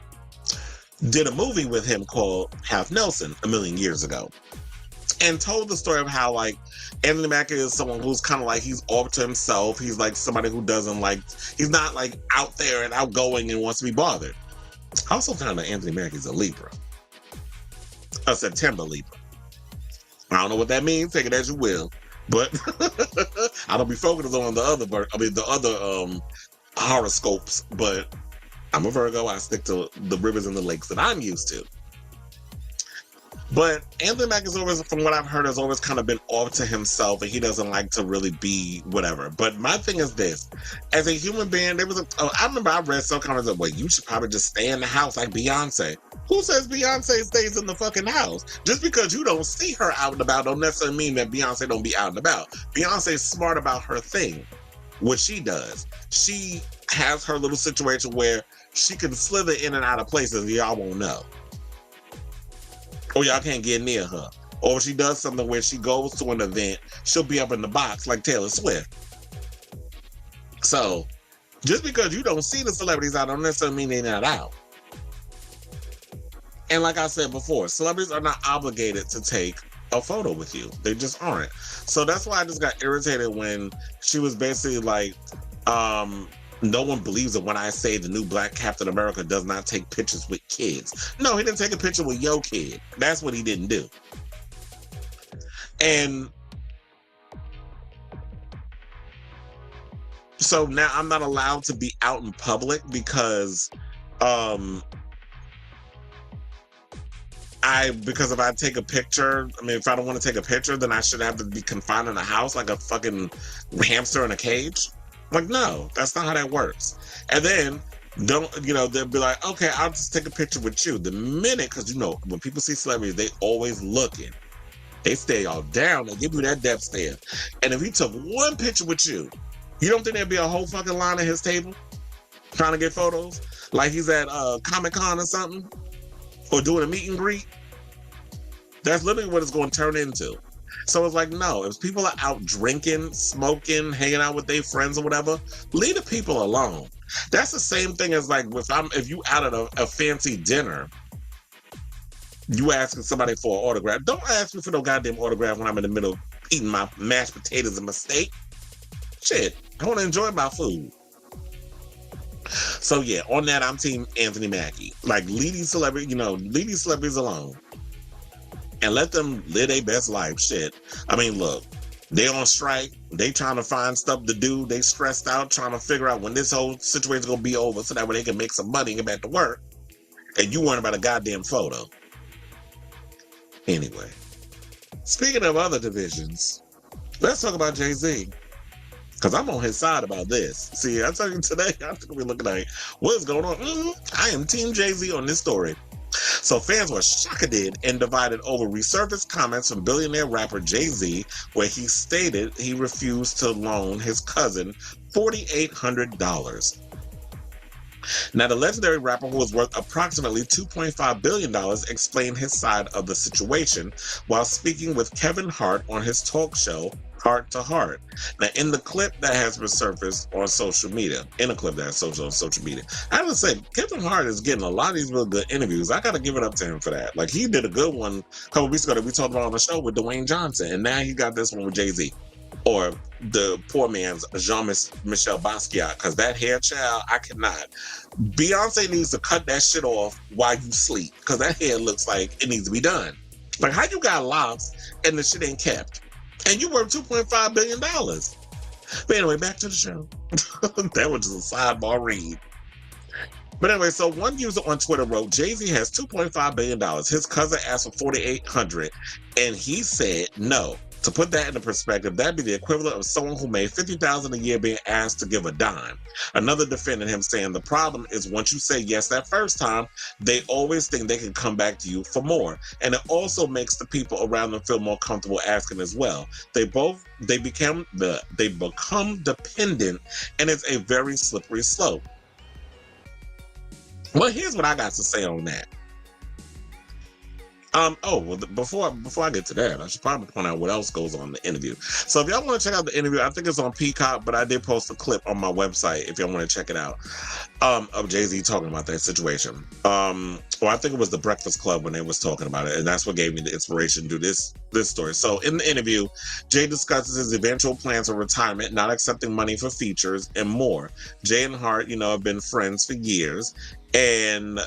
did a movie with him called Half Nelson a million years ago. And told the story of how, like, Anthony Mackie is someone who's kind of like, he's off to himself. He's like somebody who doesn't like, he's not like out there and outgoing and wants to be bothered. I also found that Anthony Mackie's a Libra. A September Libra. I don't know what that means. Take it as you will. But I don't be focused on the other horoscopes. But I'm a Virgo. I stick to the rivers and the lakes that I'm used to. But Anthony Mackie is always, from what I've heard, has always kind of been off to himself, and he doesn't like to really be whatever. But my thing is this: as a human being, I remember I read some comments of, well, you should probably just stay in the house like Beyonce. Who says Beyonce stays in the fucking house? Just because you don't see her out and about don't necessarily mean that Beyonce don't be out and about. Beyonce's smart about her thing, what she does. She has her little situation where she can slither in and out of places y'all won't know. Or y'all can't get near her. Or if she does something where she goes to an event, she'll be up in the box like Taylor Swift. So, just because you don't see the celebrities out don't necessarily mean they're not out. And like I said before, celebrities are not obligated to take a photo with you. They just aren't. So that's why I just got irritated when she was basically like, no one believes it when I say the new Black Captain America does not take pictures with kids. No, he didn't take a picture with your kid. That's what he didn't do. And so now I'm not allowed to be out in public because if I take a picture, I mean, if I don't want to take a picture, then I should have to be confined in a house like a fucking hamster in a cage. Like, no, that's not how that works. And then Don't, they'll be like, okay, I'll just take a picture with you. The minute, because when people see celebrities, they always looking. They stay all down. They give you that depth stare. And if he took one picture with you, you don't think there'd be a whole fucking line at his table trying to get photos? Like he's at Comic-Con or something? Or doing a meet and greet? That's literally what it's going to turn into. So it's like, no, if people are out drinking, smoking, hanging out with their friends or whatever, leave the people alone. That's the same thing as like if you out at a fancy dinner, you asking somebody for an autograph. Don't ask me for no goddamn autograph when I'm in the middle of eating my mashed potatoes and my steak. Shit, I want to enjoy my food. So yeah, on that, I'm team Anthony Mackie. Like, leave these celebrities alone. And let them live their best life. Shit. I mean, look, they on strike. They trying to find stuff to do. They stressed out trying to figure out when this whole situation's going to be over so that way they can make some money and get back to work. And you worrying about a goddamn photo. Anyway, speaking of other divisions, let's talk about Jay-Z. Because I'm on his side about this. See, I tell you today, I'm going to be looking like, what is going on? I am Team Jay-Z on this story. So fans were shocked and divided over resurfaced comments from billionaire rapper Jay-Z, where he stated he refused to loan his cousin $4,800. Now, the legendary rapper, who was worth approximately $2.5 billion, explained his side of the situation while speaking with Kevin Hart on his talk show, Heart to Heart. Now, in the clip that has resurfaced on social media, I have to say, Kevin Hart is getting a lot of these real good interviews. I got to give it up to him for that. Like, he did a good one a couple weeks ago that we talked about on the show with Dwayne Johnson, and now he got this one with Jay-Z. Or the poor man's Jean-Michel Basquiat, because that hair, child, I cannot. Beyonce needs to cut that shit off while you sleep, because that hair looks like it needs to be done. Like, how you got locks and the shit ain't kept? And you worth $2.5 billion. But anyway, back to the show. That was just a sidebar read. But anyway, so one user on Twitter wrote, Jay-Z has $2.5 billion. His cousin asked for $4,800, and he said no. To put that into perspective, that'd be the equivalent of someone who made $50,000 a year being asked to give a dime. Another defended him, saying the problem is once you say yes that first time, they always think they can come back to you for more. And it also makes the people around them feel more comfortable asking as well. They become dependent, and it's a very slippery slope. Well, here's what I got to say on that. Before I get to that, I should probably point out what else goes on in the interview. So if y'all want to check out the interview, I think it's on Peacock, but I did post a clip on my website if y'all want to check it out, of Jay-Z talking about that situation. I think it was the Breakfast Club when they was talking about it, and that's what gave me the inspiration to do this story. So in the interview, Jay discusses his eventual plans for retirement, not accepting money for features, and more. Jay and Hart, have been friends for years, and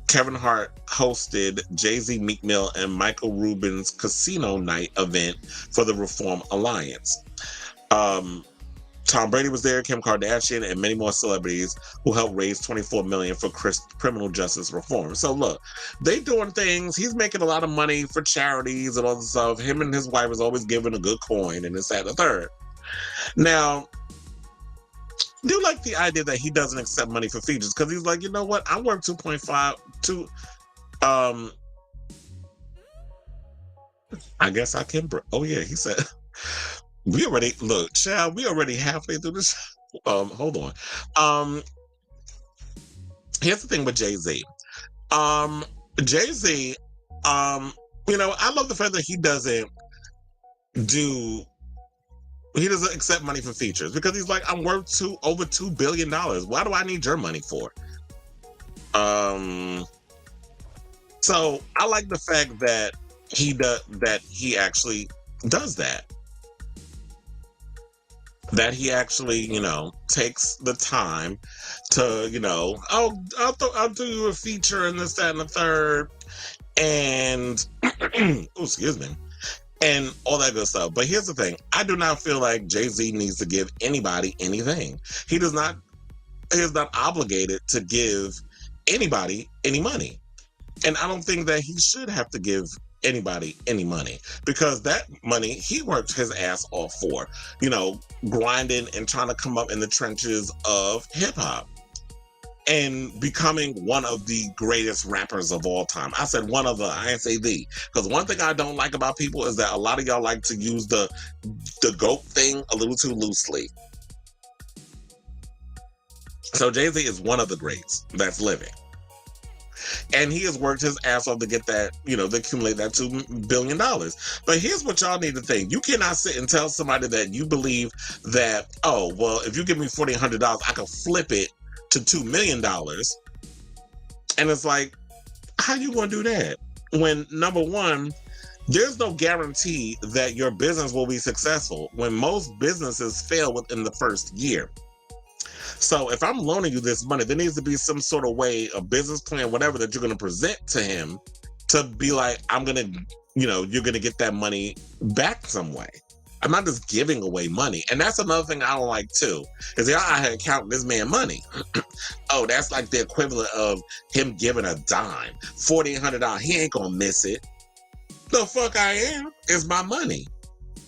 Kevin Hart hosted Jay-Z, Meek Mill, and Michael Rubin's casino night event for the Reform Alliance. Tom Brady was there, Kim Kardashian, and many more celebrities who helped raise $24 million for criminal justice reform. So look, they doing things. He's making a lot of money for charities and all this stuff. Him and his wife is always giving a good coin, and this, that, and the third. Now, I do like the idea that he doesn't accept money for features, because he's like, you know what? I work 2.5 to I guess I can. Oh yeah, he said we already halfway through this. Hold on. Here's the thing with Jay-Z. Jay-Z, I love the fact that he doesn't accept money for features, because he's like, I'm worth over $2 billion. Why do I need your money for? So I like the fact that he actually does that. That he actually, takes the time to, I'll do you a feature and this, that, and the third, and excuse me. And all that good stuff. But here's the thing. I do not feel like Jay-Z needs to give anybody anything. He is not obligated to give anybody any money. And I don't think that he should have to give anybody any money, because that money he worked his ass off for, grinding and trying to come up in the trenches of hip hop. and becoming one of the greatest rappers of all time. I said one of the, I didn't say the, because one thing I don't like about people is that a lot of y'all like to use the GOAT thing a little too loosely. So Jay-Z is one of the greats that's living. And he has worked his ass off to get that, to accumulate that $2 billion. But here's what y'all need to think. You cannot sit and tell somebody that you believe that, oh, well, if you give me $4,800, I can flip it to $2 million. And it's like, how you going to do that? When, number one, there's no guarantee that your business will be successful when most businesses fail within the first year. So if I'm loaning you this money, there needs to be some sort of way, a business plan, whatever, that you're going to present to him to be like, I'm going to, you're going to get that money back some way. I'm not just giving away money. And that's another thing I don't like too, is I had counting this man money. Oh, that's like the equivalent of him giving a dime. $4,800, he ain't going to miss it. The fuck I am. It's my money.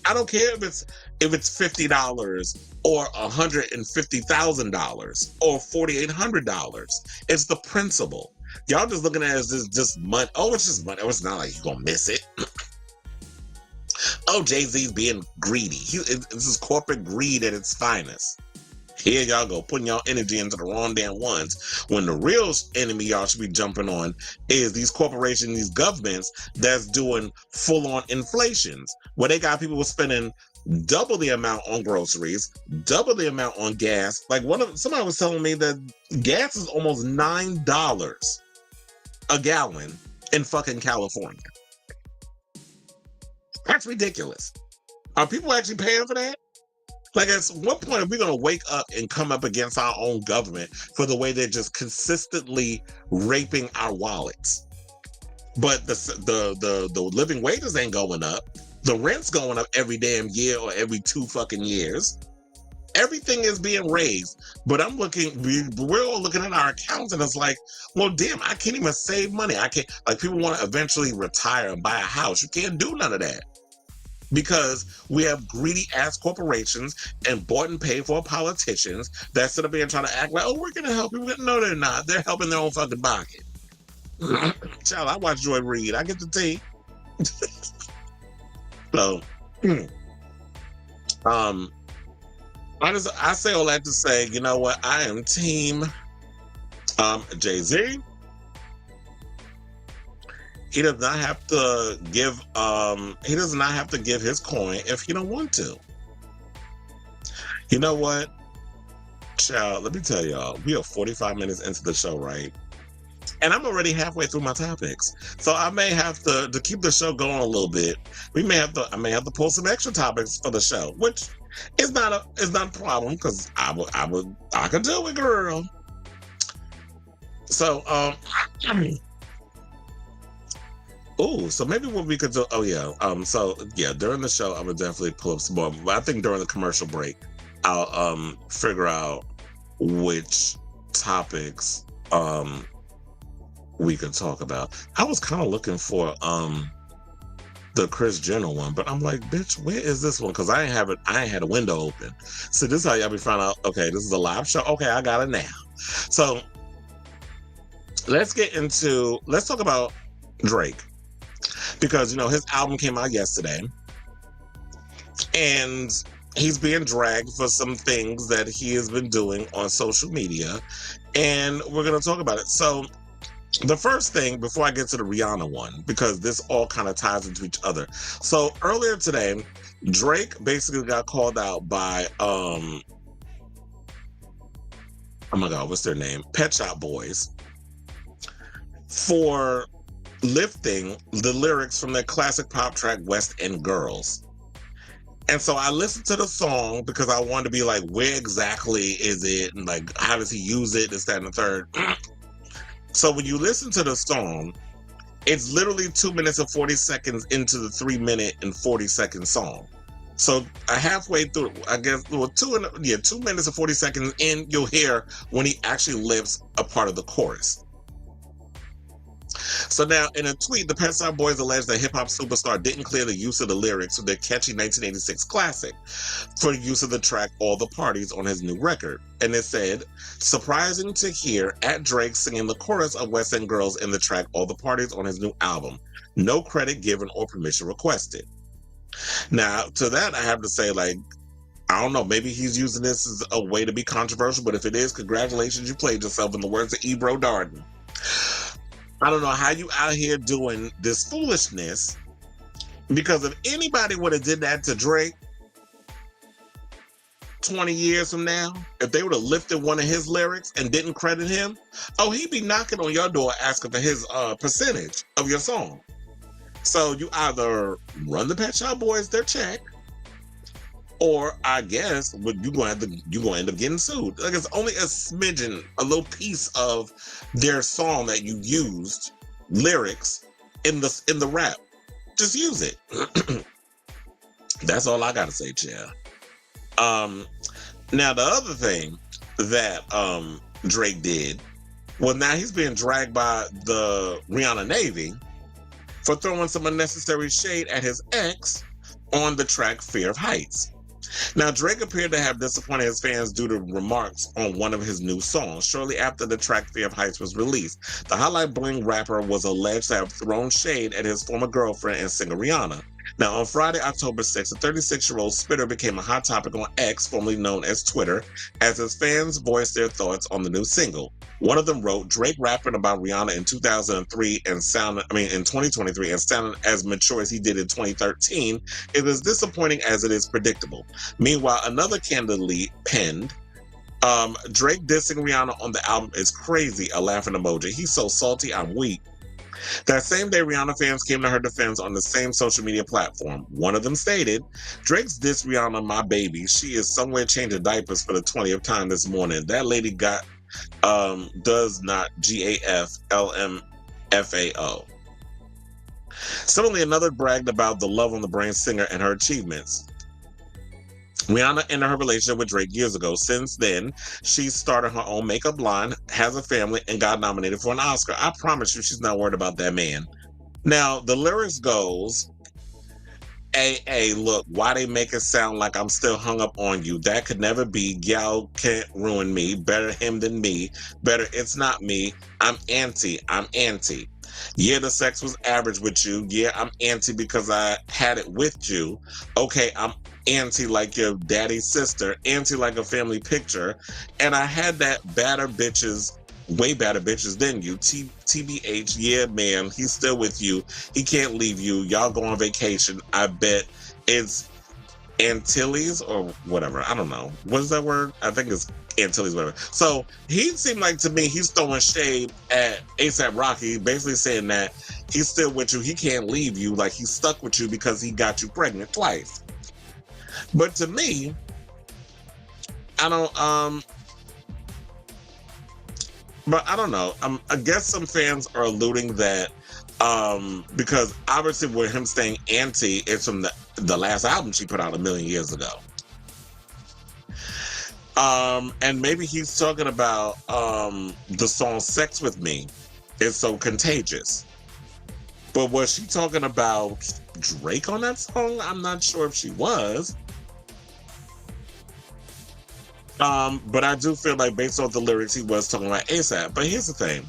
I don't care if it's $50 or $150,000 or $4,800. It's the principle. Y'all just looking at it as just money. Oh, it's just money. Oh, it's not like you're gonna miss it. Oh, Jay-Z's being greedy. This is corporate greed at its finest. Here y'all go, putting y'all energy into the wrong damn ones, when the real enemy y'all should be jumping on is these corporations, these governments that's doing full-on inflations, where they got people spending double the amount on groceries, double the amount on gas. Like somebody was telling me that gas is almost $9 a gallon in fucking California. That's ridiculous. Are people actually paying for that? Like, at what point are we going to wake up and come up against our own government for the way they're just consistently raping our wallets? But the living wages ain't going up. The rent's going up every damn year or every 2 fucking years. Everything is being raised. But we're all looking at our accounts and it's like, well, damn, I can't even save money. I can't, like, people want to eventually retire and buy a house. You can't do none of that. Because we have greedy ass corporations and bought and paid for politicians that sit up here and try to act like, oh, we're going to help you. No, they're not. They're helping their own fucking pocket. Child, I watch Joy Reid. I get the tea. So, I say all that to say, you know what? I am team Jay-Z. He does not have to give his coin if he don't want to. You know what? Child, let me tell y'all, we are 45 minutes into the show, right? And I'm already halfway through my topics. So I may have to keep the show going a little bit. I may have to pull some extra topics for the show, which is not a problem, because I could do it, girl. So so maybe what we could do, during the show, I would definitely pull up some more. I think during the commercial break, I'll figure out which topics we could talk about. I was kind of looking for the Kris Jenner one, but I'm like, bitch, where is this one? Because I ain't had a window open. So this is how y'all be finding out, okay, this is a live show. Okay, I got it now. So let's talk about Drake. Because, his album came out yesterday, and he's being dragged for some things that he has been doing on social media, and we're going to talk about it. So the first thing, before I get to the Rihanna one, because this all kind of ties into each other. So earlier today, Drake basically got called out by, oh my God, what's their name? Pet Shop Boys, for lifting the lyrics from their classic pop track West End Girls. And so I listened to the song because I wanted to be like, where exactly is it? And like, how does he use it? This, that, and the third. So when you listen to the song, it's literally 2 minutes and 40 seconds into the 3 minute and 40 second song. So halfway through, I guess, 2 minutes and 40 seconds in, you'll hear when he actually lifts a part of the chorus. So now, in a tweet, the Pet Shop Boys alleged that hip-hop superstar didn't clear the use of the lyrics of their catchy 1986 classic for use of the track All the Parties on his new record. And it said, surprising to hear at Drake singing the chorus of West End Girls in the track All the Parties on his new album. No credit given or permission requested. Now, to that, I have to say, like, I don't know, maybe he's using this as a way to be controversial, but if it is, congratulations, you played yourself, in the words of Ebro Darden. I don't know how you out here doing this foolishness, because if anybody would have did that to Drake 20 years from now, if they would have lifted one of his lyrics and didn't credit him, oh, he'd be knocking on your door asking for his percentage of your song. So you either run the Pet Shop Boys their check, or I guess you're gonna end up getting sued. Like, it's only a smidgen, a little piece of their song that you used lyrics in the rap. Just use it. That's all I gotta say, Chair. Now the other thing that Drake did, well, now he's being dragged by the Rihanna Navy for throwing some unnecessary shade at his ex on the track Fear of Heights. Now, Drake appeared to have disappointed his fans due to remarks on one of his new songs. Shortly after the track Fear of Heights was released, the Highlight Bling rapper was alleged to have thrown shade at his former girlfriend and singer Rihanna. Now, on Friday, October 6th, a 36-year-old spitter became a hot topic on X, formerly known as Twitter, as his fans voiced their thoughts on the new single. One of them wrote, Drake rapping about Rihanna in 2023 in 2023 and sounded as mature as he did in 2013 is as disappointing as it is predictable. Meanwhile, another candidly penned, Drake dissing Rihanna on the album is crazy, a laughing emoji. He's so salty, I'm weak. That same day, Rihanna fans came to her defense on the same social media platform. One of them stated, Drake's diss Rihanna, my baby. She is somewhere changing diapers for the 20th time this morning. That lady does not GAFLMFAO. Similarly, another bragged about the Love on the Brain singer and her achievements. Rihanna ended her relationship with Drake years ago. Since then, she started her own makeup line, has a family, and got nominated for an Oscar. I promise you she's not worried about that man. Now, the lyrics goes, hey, look, why they make it sound like I'm still hung up on you? That could never be. Y'all can't ruin me. Better him than me. Better it's not me. I'm anti. Yeah, the sex was average with you. Yeah, I'm anti because I had it with you. Okay, I'm anti like your daddy's sister, anti like a family picture, and I had that way better bitches than you. TBH, yeah, man, he's still with you. He can't leave you. Y'all go on vacation. I bet it's Antilles or whatever. I don't know. What is that word? I think it's Antilles, whatever. So he seemed like, to me, he's throwing shade at A$AP Rocky, basically saying that he's still with you. He can't leave you. Like, he's stuck with you because he got you pregnant twice. But to me, I don't know. I guess some fans are alluding that because obviously with him saying anti, it's from the last album she put out 1 million years ago. And maybe he's talking about the song Sex With Me is so contagious. But was she talking about Drake on that song? I'm not sure if she was. But I do feel like based on the lyrics, he was talking about A$AP. But here's the thing.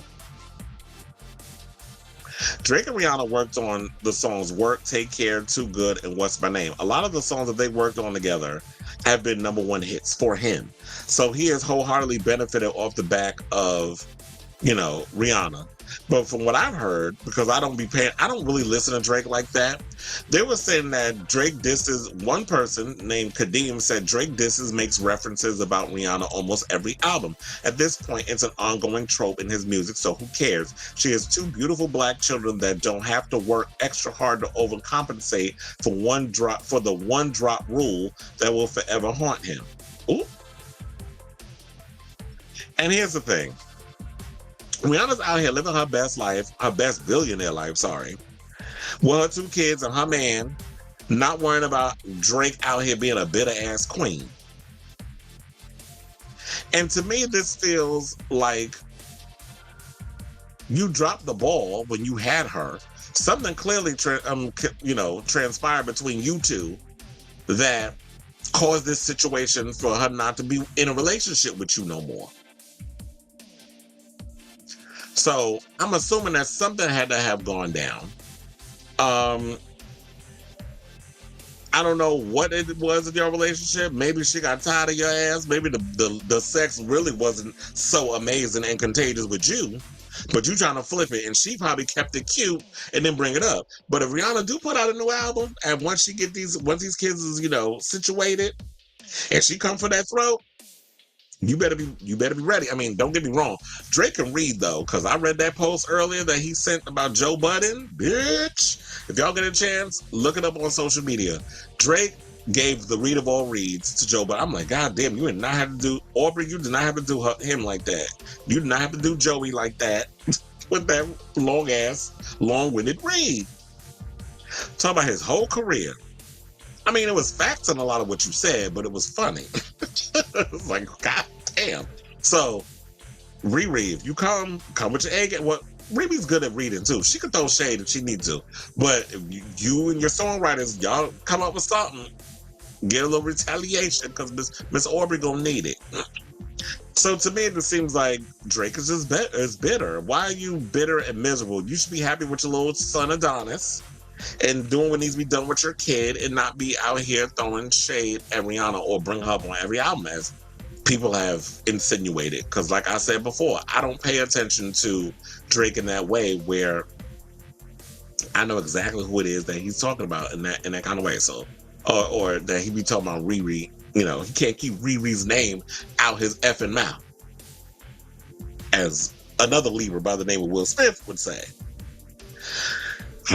Drake and Rihanna worked on the songs Work, Take Care, Too Good, and What's My Name. A lot of the songs that they worked on together have been #1 hits for him. So he has wholeheartedly benefited off the back of, Rihanna. But from what I've heard, because I don't really listen to Drake like that, they were saying that Drake disses, one person named Kadeem said Drake makes references about Rihanna almost every album. At this point, it's an ongoing trope in his music, so who cares? She has 2 beautiful black children that don't have to work extra hard to overcompensate for the one drop rule that will forever haunt him. Ooh. And here's the thing. Rihanna's out here living her best life, her best billionaire life, with her 2 kids and her man, not worrying about Drake out here being a bitter-ass queen. And to me, this feels like You dropped the ball when you had her. Something clearly, transpired between you two that caused this situation for her not to be in a relationship with you no more. So I'm assuming that something had to have gone down. I don't know what it was in your relationship. Maybe she got tired of your ass. Maybe the sex really wasn't so amazing and contagious with you, but you trying to flip it, and she probably kept it cute and then bring it up. But if Rihanna do put out a new album, and once these kids is situated, and she come for that throat, you better be ready. I mean, don't get me wrong. Drake can read though, because I read that post earlier that he sent about Joe Budden. Bitch, if y'all get a chance, look it up on social media. Drake gave the read of all reads to Joe Budden. I'm like, God damn, you did not have to do Aubrey. You did not have to do him like that. You did not have to do Joey like that with that long-winded read. Talk about his whole career. I mean, it was facts in a lot of what you said, but it was funny. It was like, God damn. So, Riri, if you come with your egg. Well, Riri's good at reading too. She could throw shade if she needs to. But if you and your songwriters, y'all come up with something, get a little retaliation, because Miss Aubrey gonna need it. So to me, it just seems like Drake is just bitter. Why are you bitter and miserable? You should be happy with your little son Adonis and doing what needs to be done with your kid, and not be out here throwing shade at Rihanna or bring her up on every album as people have insinuated. Because like I said before, I don't pay attention to Drake in that way, where I know exactly who it is that he's talking about in that kind of way. So, or that he be talking about Riri. He can't keep Riri's name out his effing mouth, as another Libra by the name of Will Smith would say.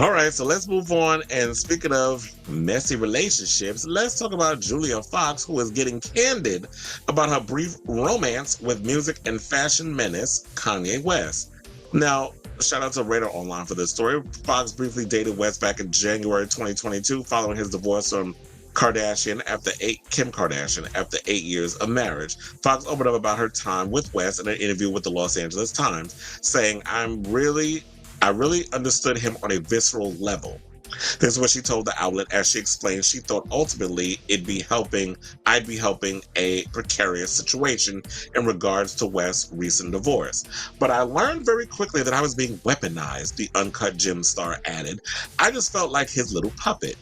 All right, so let's move on. And speaking of messy relationships, let's talk about Julia Fox, who is getting candid about her brief romance with music and fashion menace Kanye West. Now, shout out to Radar Online for this story. Fox briefly dated West back in January 2022 following his divorce from Kim Kardashian after 8 years of marriage. Fox opened up about her time with West in an interview with the Los Angeles Times, saying, I really understood him on a visceral level. This is what she told the outlet as she explained she thought ultimately I'd be helping a precarious situation in regards to West's recent divorce. But I learned very quickly that I was being weaponized, the Uncut Gems star added. I just felt like his little puppet.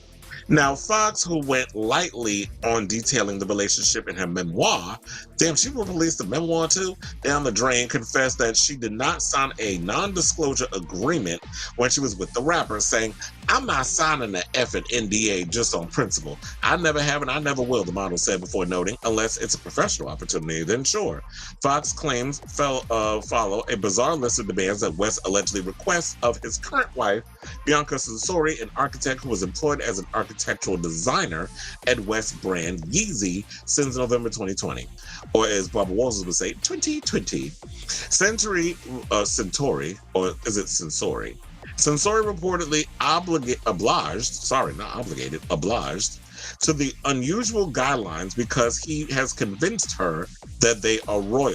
Now, Fox, who went lightly on detailing the relationship in her memoir, damn, she released a memoir too, down the drain, confessed that she did not sign a non-disclosure agreement when she was with the rapper, saying, I'm not signing an effing NDA just on principle. I never have and I never will, the model said before noting, unless it's a professional opportunity, then sure. Fox claims follow a bizarre list of demands that West allegedly requests of his current wife, Bianca Censori, an architect who was employed as an architectural designer at West brand Yeezy since November 2020. Or as Barbara Walters would say, 2020. Censori, or is it Censori? Censori reportedly obliged to the unusual guidelines because he has convinced her that they are royal.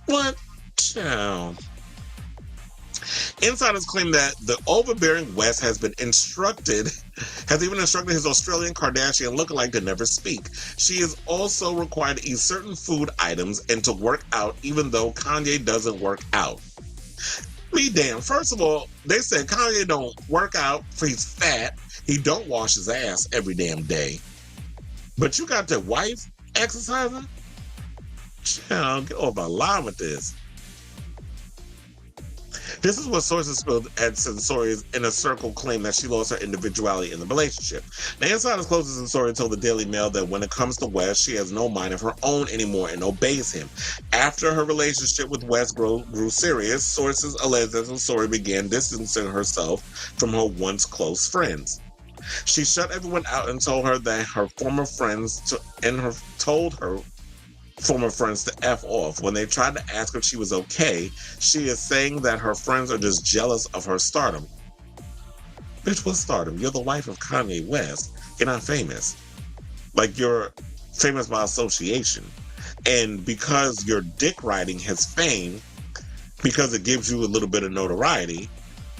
What? Child. Insiders claim that the overbearing West has even instructed his Australian Kardashian lookalike to never speak. She is also required to eat certain food items and to work out, even though Kanye doesn't work out. Be damn. First of all, they said Kanye don't work out, he's fat. He don't wash his ass every damn day. But you got your wife exercising? Child, get over a line with this. This is what sources spilled at Censori's Inner Circle claim that she lost her individuality in the relationship. The insiders close to Censori told the Daily Mail that when it comes to West, she has no mind of her own anymore and obeys him. After her relationship with West grew serious, sources allege that Censori began distancing herself from her once close friends. She shut everyone out and told her former friends to F off. When they tried to ask if she was okay, she is saying that her friends are just jealous of her stardom. Bitch, what stardom? You're the wife of Kanye West. You're not famous. Like, you're famous by association. And because your dick riding has fame, because it gives you a little bit of notoriety.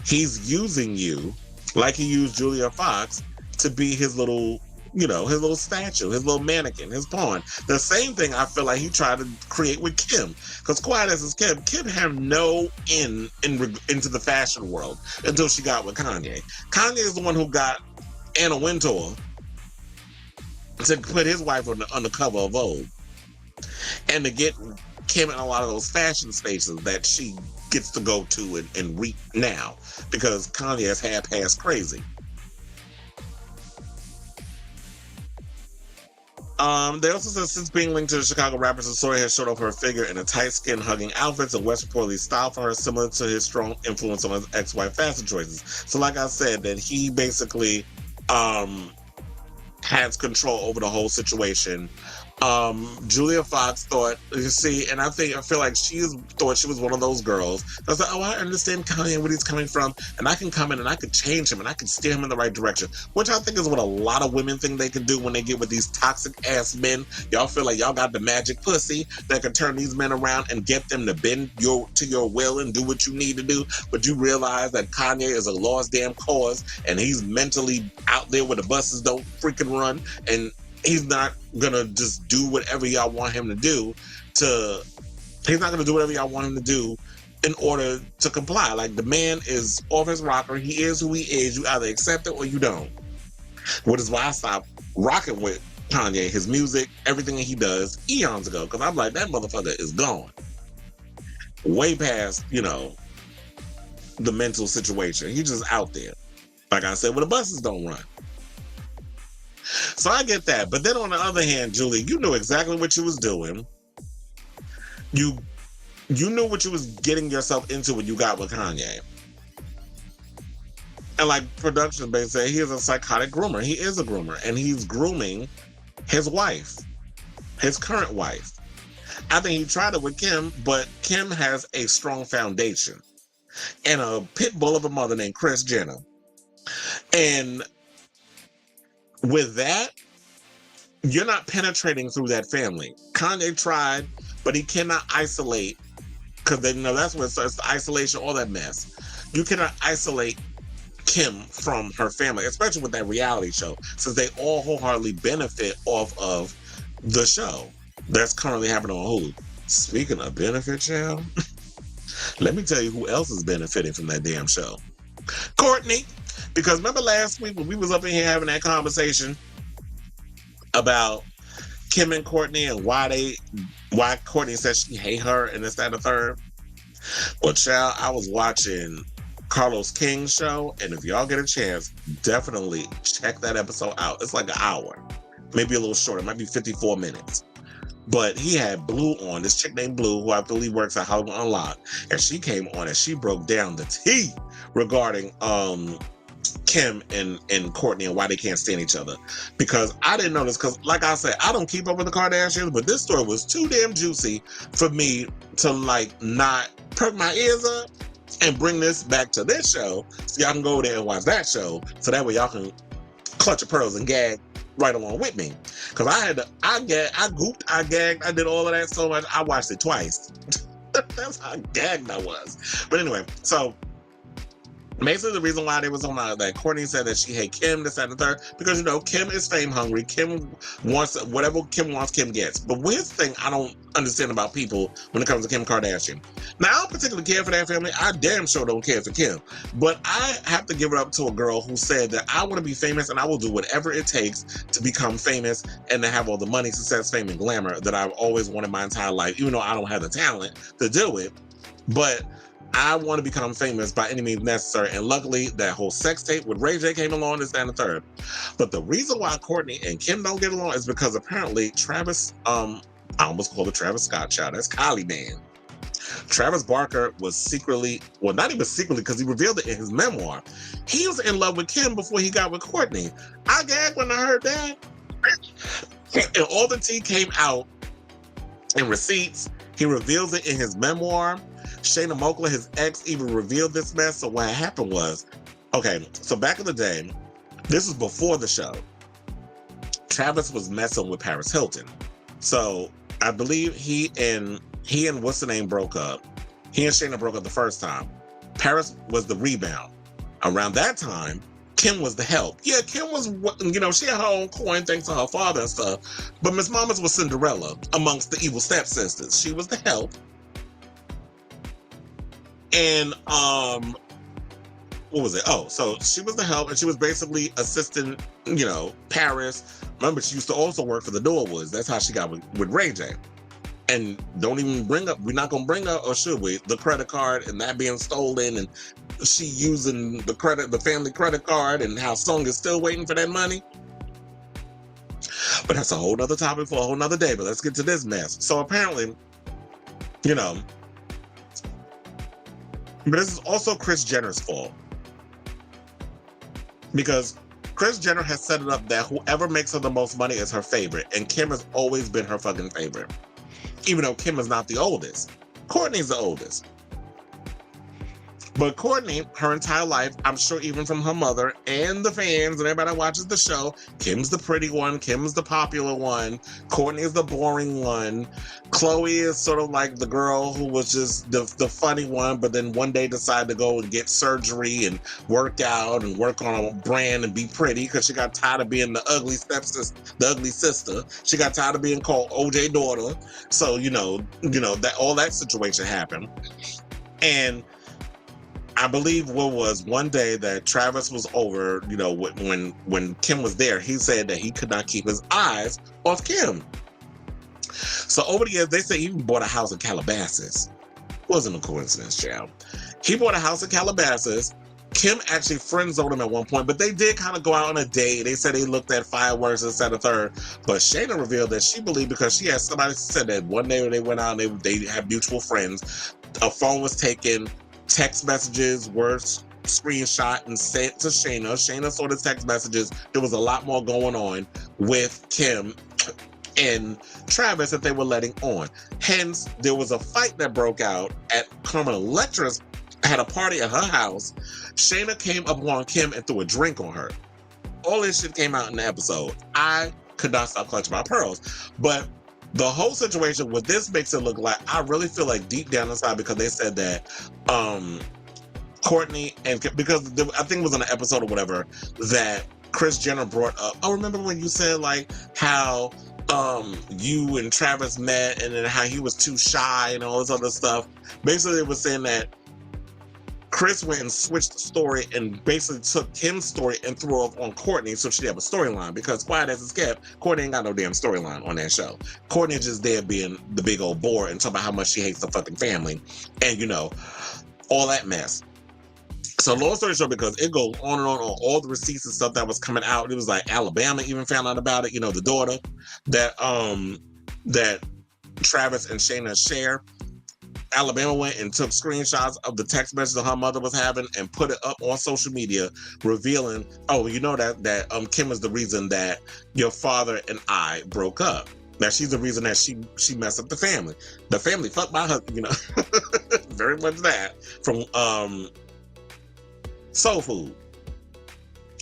He's using you like he used Julia Fox to be his little, his little statue, his little mannequin, his pawn. The same thing I feel like he tried to create with Kim. Because quiet as is Kim had no into the fashion world until she got with Kanye. Kanye is the one who got Anna Wintour to put his wife on the cover of Vogue. And to get Kim in a lot of those fashion spaces that she gets to go to and reap now. Because Kanye is half-past crazy. They also said since being linked to the Chicago rappers, the story has showed off her figure in a tight skin hugging outfits and West reportedly style for her, similar to his strong influence on his ex-wife fashion choices. So like I said, that he basically has control over the whole situation. Julia Fox thought, and I feel like thought she was one of those girls. I was like, oh, I understand Kanye and where he's coming from, and I can come in and I can change him and I can steer him in the right direction, which I think is what a lot of women think they can do when they get with these toxic ass men. Y'all feel like y'all got the magic pussy that can turn these men around and get them to bend to your will and do what you need to do, but you realize that Kanye is a lost damn cause and he's mentally out there where the buses don't freaking run, and he's not gonna just do whatever y'all want him to do. He's not gonna do whatever y'all want him to do in order to comply. Like, the man is off his rocker. He is who he is. You either accept it or you don't. Which is why I stopped rocking with Kanye, his music, everything that he does eons ago. Because I'm like, that motherfucker is gone. Way past, the mental situation. He's just out there. Like I said, where the buses don't run. So I get that. But then on the other hand, Julie, you knew exactly what you was doing. You knew what you was getting yourself into when you got with Kanye. And like production basically, he is a psychotic groomer. He is a groomer. And he's grooming his wife. His current wife. I think he tried it with Kim, but Kim has a strong foundation. And a pit bull of a mother named Kris Jenner. And with that, you're not penetrating through that family. Kanye tried, but he cannot isolate, because that's where it starts, the isolation, all that mess. You cannot isolate Kim from her family, especially with that reality show, since they all wholeheartedly benefit off of the show that's currently happening on Hulu. Speaking of benefit, child, let me tell you who else is benefiting from that damn show. Courtney. Because remember last week when we was up in here having that conversation about Kim and Courtney and why Courtney said she hate her and this, that, and the third? Well, child, I was watching Carlos King's show, and if y'all get a chance, definitely check that episode out. It's like an hour, maybe a little shorter. It might be 54 minutes. But he had Blue on, this chick named Blue, who I believe works at Hollywood Unlocked, and she came on and she broke down the tea regarding Kim and Courtney and why they can't stand each other. Because I didn't know this, because like I said, I don't keep up with the Kardashians, but this story was too damn juicy for me to not perk my ears up and bring this back to this show so y'all can go there and watch that show, so that way y'all can clutch your pearls and gag right along with me. Because I gooped, I gagged, I did all of that so much, I watched it twice. That's how gagged I was. But anyway, so basically, the reason why they was on that, Courtney said that she hate Kim, this, that, and the third, because, Kim is fame hungry. Kim wants, whatever Kim wants, Kim gets. But here's the thing I don't understand about people when it comes to Kim Kardashian. Now, I don't particularly care for that family. I damn sure don't care for Kim. But I have to give it up to a girl who said that I want to be famous and I will do whatever it takes to become famous and to have all the money, success, fame, and glamour that I've always wanted my entire life, even though I don't have the talent to do it. But I want to become famous by any means necessary. And luckily, that whole sex tape with Ray J came along, this, that, and the third. But the reason why Courtney and Kim don't get along is because apparently Travis, I almost called it Travis Scott, child. That's Kylie man. Travis Barker was secretly, well, not even secretly, because he revealed it in his memoir. He was in love with Kim before he got with Courtney. I gagged when I heard that. And all the tea came out in receipts. He reveals it in his memoir. Shayna Moakler, his ex, even revealed this mess. So what happened was, okay, so back in the day, this was before the show, Travis was messing with Paris Hilton. So I believe he and what's the name broke up. He and Shayna broke up the first time. Paris was the rebound. Around that time, Kim was the help. Yeah, Kim was, she had her own coin thanks to her father and stuff. But Miss Mamas was Cinderella amongst the evil stepsisters. She was the help. And, what was it? Oh, so she was the help, and she was basically assisting, Paris. Remember, she used to also work for the Norwoods. That's how she got with Ray J. And don't even bring up, we're not going to bring up, or should we, the credit card and that being stolen and she using the family credit card and how Song is still waiting for that money. But that's a whole nother topic for a whole nother day. But let's get to this mess. So apparently, but this is also Kris Jenner's fault. Because Kris Jenner has set it up that whoever makes her the most money is her favorite. And Kim has always been her fucking favorite. Even though Kim is not the oldest. Kourtney's the oldest. But Kourtney, her entire life, I'm sure even from her mother and the fans and everybody that watches the show, Kim's the pretty one, Kim's the popular one, Kourtney is the boring one, Khloe is sort of like the girl who was just the funny one, but then one day decided to go and get surgery and work out and work on a brand and be pretty because she got tired of being the ugly stepsister, the ugly sister. She got tired of being called OJ daughter. So, that all that situation happened. And I believe what was one day that Travis was over, when Kim was there, he said that he could not keep his eyes off Kim. So over the years, they say he bought a house in Calabasas. Wasn't a coincidence, child. He bought a house in Calabasas. Kim actually friend-zoned him at one point, but they did kind of go out on a date. They said they looked at fireworks and said a third. But Shayna revealed that she believed because she had somebody said that one day when they went out and they had mutual friends, a phone was taken, text messages were screenshot and sent to Shayna. Shayna saw the text messages. There was a lot more going on with Kim and Travis that they were letting on. Hence, there was a fight that broke out at Carmen Electra's, had a party at her house. Shayna came up on Kim and threw a drink on her. All this shit came out in the episode. I could not stop clutching my pearls. But the whole situation with this makes it look like, I really feel like deep down inside, because they said that Kourtney, and because I think it was on an episode or whatever, that Kris Jenner brought up, remember when you said like how you and Travis met and then how he was too shy and all this other stuff. Basically, it was saying that Kris went and switched the story and basically took Kim's story and threw it on Kourtney so she'd have a storyline, because quiet as it's kept, Kourtney ain't got no damn storyline on that show. Kourtney just there being the big old bore and talking about how much she hates the fucking family and, all that mess. So long story short, because it goes on and on all the receipts and stuff that was coming out. It was like Alabama even found out about it, the daughter that Travis and Shayna share. Alabama went and took screenshots of the text message that her mother was having and put it up on social media, revealing, that Kim is the reason that your father and I broke up. That she's the reason that she messed up the family. The family fucked my husband, very much that from Soul Food.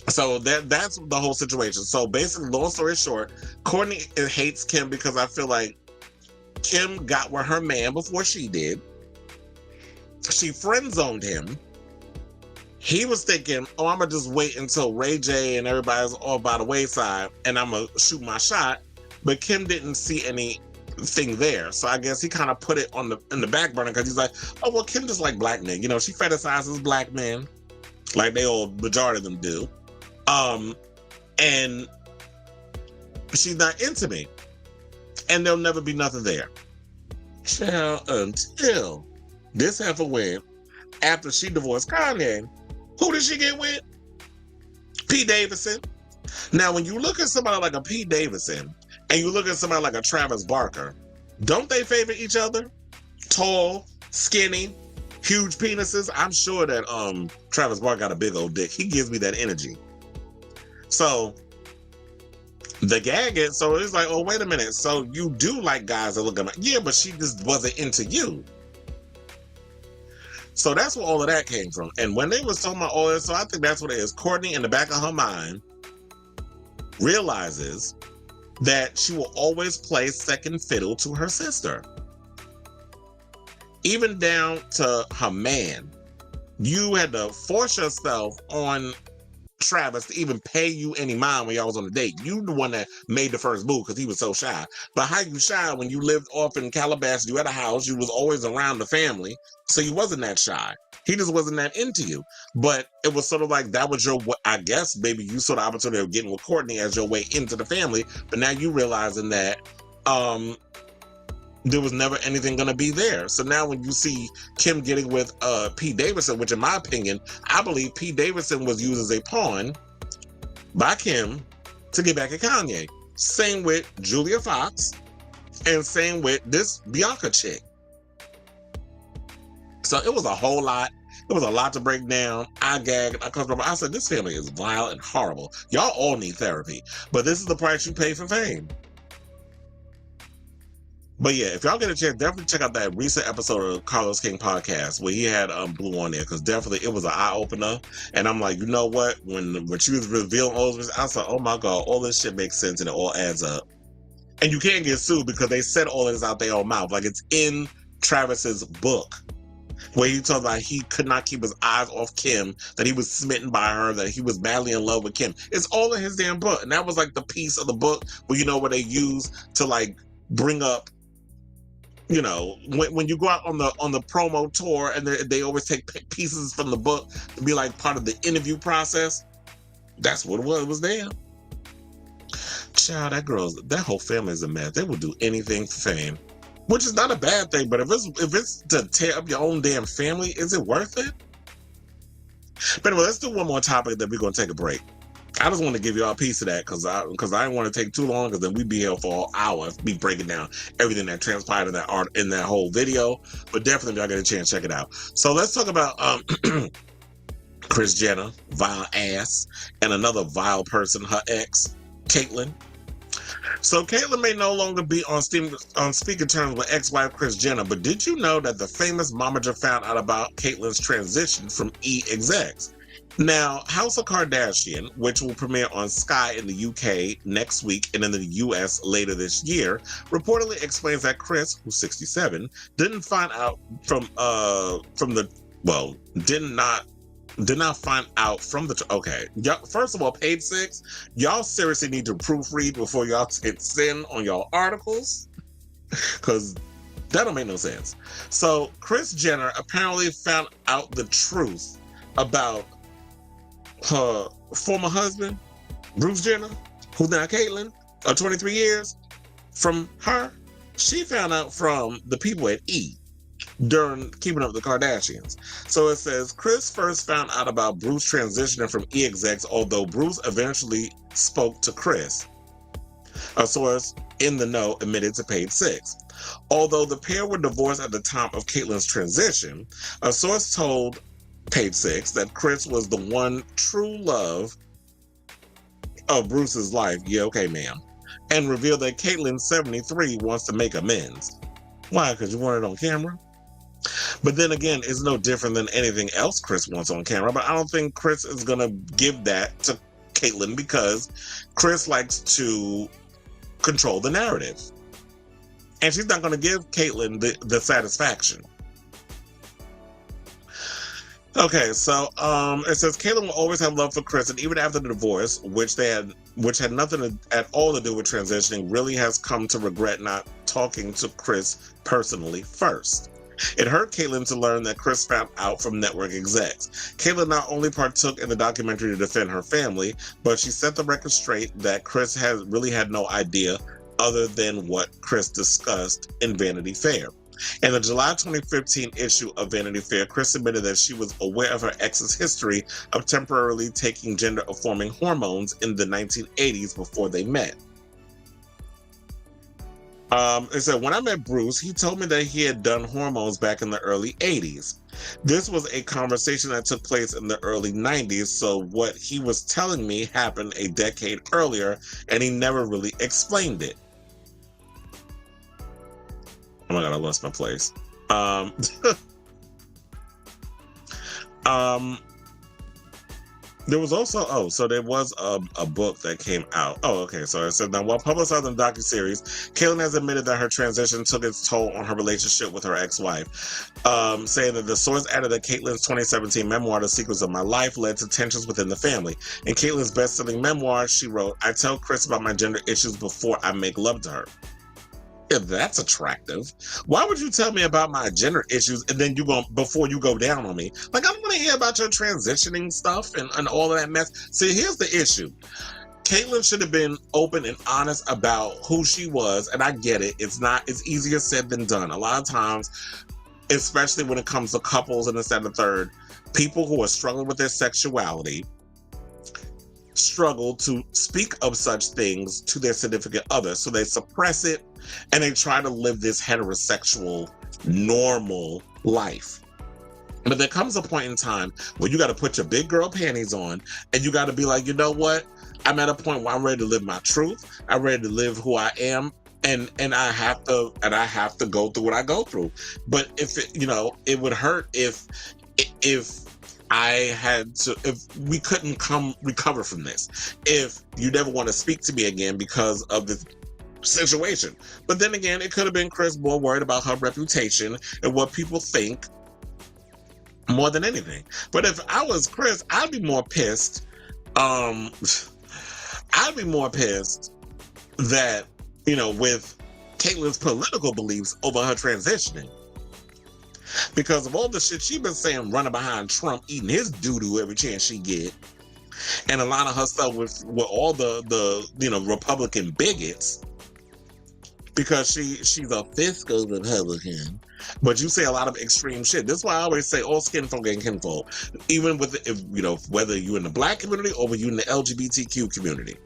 So that's the whole situation. So basically, long story short, Kourtney hates Kim because I feel like Kim got with her man before she did. She friend-zoned him. He was thinking, I'm going to just wait until Ray J and everybody's all by the wayside and I'm going to shoot my shot. But Kim didn't see anything there. So I guess he kind of put it in the back burner because he's like, Kim just like black men. She fetishizes black men like they all, majority of them do. And she's not into me. And there'll never be nothing there. Child, until this heifer went, after she divorced Kanye, who did she get with? Pete Davidson. Now, when you look at somebody like a Pete Davidson, and you look at somebody like a Travis Barker, don't they favor each other? Tall, skinny, huge penises. I'm sure that Travis Barker got a big old dick. He gives me that energy. So the gag is, so it's like, wait a minute. So you do like guys that look at me. Yeah, but she just wasn't into you. So that's where all of that came from. And when they was talking about all this, so I think that's what it is. Kourtney, in the back of her mind, realizes that she will always play second fiddle to her sister. even down to her man. You had to force yourself on Travis to even pay you any mind when y'all was on a date. You the one that made the first move because he was so shy. But how you shy when you lived off in Calabasas, you had a house, you was always around the family, so you wasn't that shy. He just wasn't that into you. But it was sort of like that was your, I guess, maybe you saw the opportunity of getting with Courtney as your way into the family, but now you realizing that there was never anything going to be there. So now when you see Kim getting with Pete Davidson, which in my opinion, I believe Pete Davidson was used as a pawn by Kim to get back at Kanye. Same with Julia Fox and same with this Bianca chick. So it was a whole lot. It was a lot to break down. I gagged. I said, this family is vile and horrible. Y'all all need therapy. But this is the price you pay for fame. But yeah, if y'all get a chance, definitely check out that recent episode of Carlos King podcast where he had Blue on there, because definitely it was an eye opener. And I'm like, you know what? When she was revealing all this, I was like, oh my God, all this shit makes sense and it all adds up. And you can't get sued because they said all this out their own mouth. Like it's in Travis's book where he talks about he could not keep his eyes off Kim, that he was smitten by her, that he was madly in love with Kim. It's all in his damn book. And that was like the piece of the book where, you know, where they use to like bring up, you know, when you go out on the promo tour and they always take pieces from the book to be like part of the interview process. That's what it was. It was there. Child, that whole family is a mess. They will do anything for fame, which is not a bad thing. But if it's to tear up your own damn family, is it worth it? But anyway, let's do one more topic, then we're gonna take a break. I just want to give you all a piece of that because I didn't want to take too long, because then we'd be here for an hour, be breaking down everything that transpired in that art in that whole video. But definitely, if y'all get a chance, check it out. So let's talk about Kris Jenner, vile ass, and another vile person, her ex, Caitlyn. So Caitlyn may no longer be on speaking terms with ex-wife Kris Jenner, but did you know that the famous momager found out about Caitlyn's transition from Execs? Now, House of Kardashian, which will premiere on Sky in the UK next week and in the US later this year, reportedly explains that Kris, who's 67, did not find out from okay. First of all, page 6, y'all seriously need to proofread before y'all hit send on y'all articles, because that don't make no sense. So Kris Jenner apparently found out the truth about her former husband, Bruce Jenner, who's now Caitlyn, 23 years, from her. She found out from the people at E! During Keeping Up with the Kardashians. So it says, Kris first found out about Bruce transitioning from Execs, although Bruce eventually spoke to Kris. A source in the know admitted to page 6. Although the pair were divorced at the time of Caitlyn's transition, a source told page 6 that Kris was the one true love of Bruce's life. Yeah, okay, ma'am. And revealed that Caitlyn, 73, wants to make amends. Why? Because you want it on camera? But then again, it's no different than anything else Kris wants on camera. But I don't think Kris is going to give that to Caitlyn, because Kris likes to control the narrative. And she's not going to give Caitlyn the satisfaction. Okay, so it says Caitlyn will always have love for Kris, and even after the divorce, which had nothing at all to do with transitioning, really has come to regret not talking to Kris personally first. It hurt Caitlyn to learn that Kris found out from network execs. Caitlyn not only partook in the documentary to defend her family, but she set the record straight that Kris really had no idea other than what Kris discussed in Vanity Fair. In the July 2015 issue of Vanity Fair, Kris admitted that she was aware of her ex's history of temporarily taking gender-affirming hormones in the 1980s before they met. It said, when I met Bruce, he told me that he had done hormones back in the early 80s. This was a conversation that took place in the early 90s, so what he was telling me happened a decade earlier, and he never really explained it. Oh my God, I lost my place. There was also so there was a book that came out. Oh, okay. So it said now while publicizing the docuseries, Caitlyn has admitted that her transition took its toll on her relationship with her ex-wife, saying that the source added that Caitlyn's 2017 memoir, The Secrets of My Life, led to tensions within the family. In Caitlyn's best-selling memoir, she wrote, "I tell Kris about my gender issues before I make love to her." Yeah, that's attractive. Why would you tell me about my gender issues and then you go before you go down on me? Like, I don't want to hear about your transitioning stuff and all of that mess. See, here's the issue. Caitlyn should have been open and honest about who she was, and I get it. It's easier said than done. A lot of times, especially when it comes to couples and this and the third, people who are struggling with their sexuality struggle to speak of such things to their significant other. So they suppress it and they try to live this heterosexual, normal life. But there comes a point in time where you got to put your big girl panties on and you got to be like, you know what? I'm at a point where I'm ready to live my truth. I'm ready to live who I am. And I have to go through what I go through. But if it would hurt if if we couldn't recover from this, if you never want to speak to me again because of the situation. But then again, it could have been Kris more worried about her reputation and what people think more than anything. But if I was Kris, I'd be more pissed. I'd be more pissed that, with Caitlyn's political beliefs over her transitioning. Because of all the shit she been saying, running behind Trump, eating his doo-doo every chance she get, and a lot of her stuff with all the Republican bigots, because she's a fiscal Republican. But you say a lot of extreme shit. This is why I always say all skin folk ain't kinfolk. Even with whether you're in the Black community or whether you're in the LGBTQ community.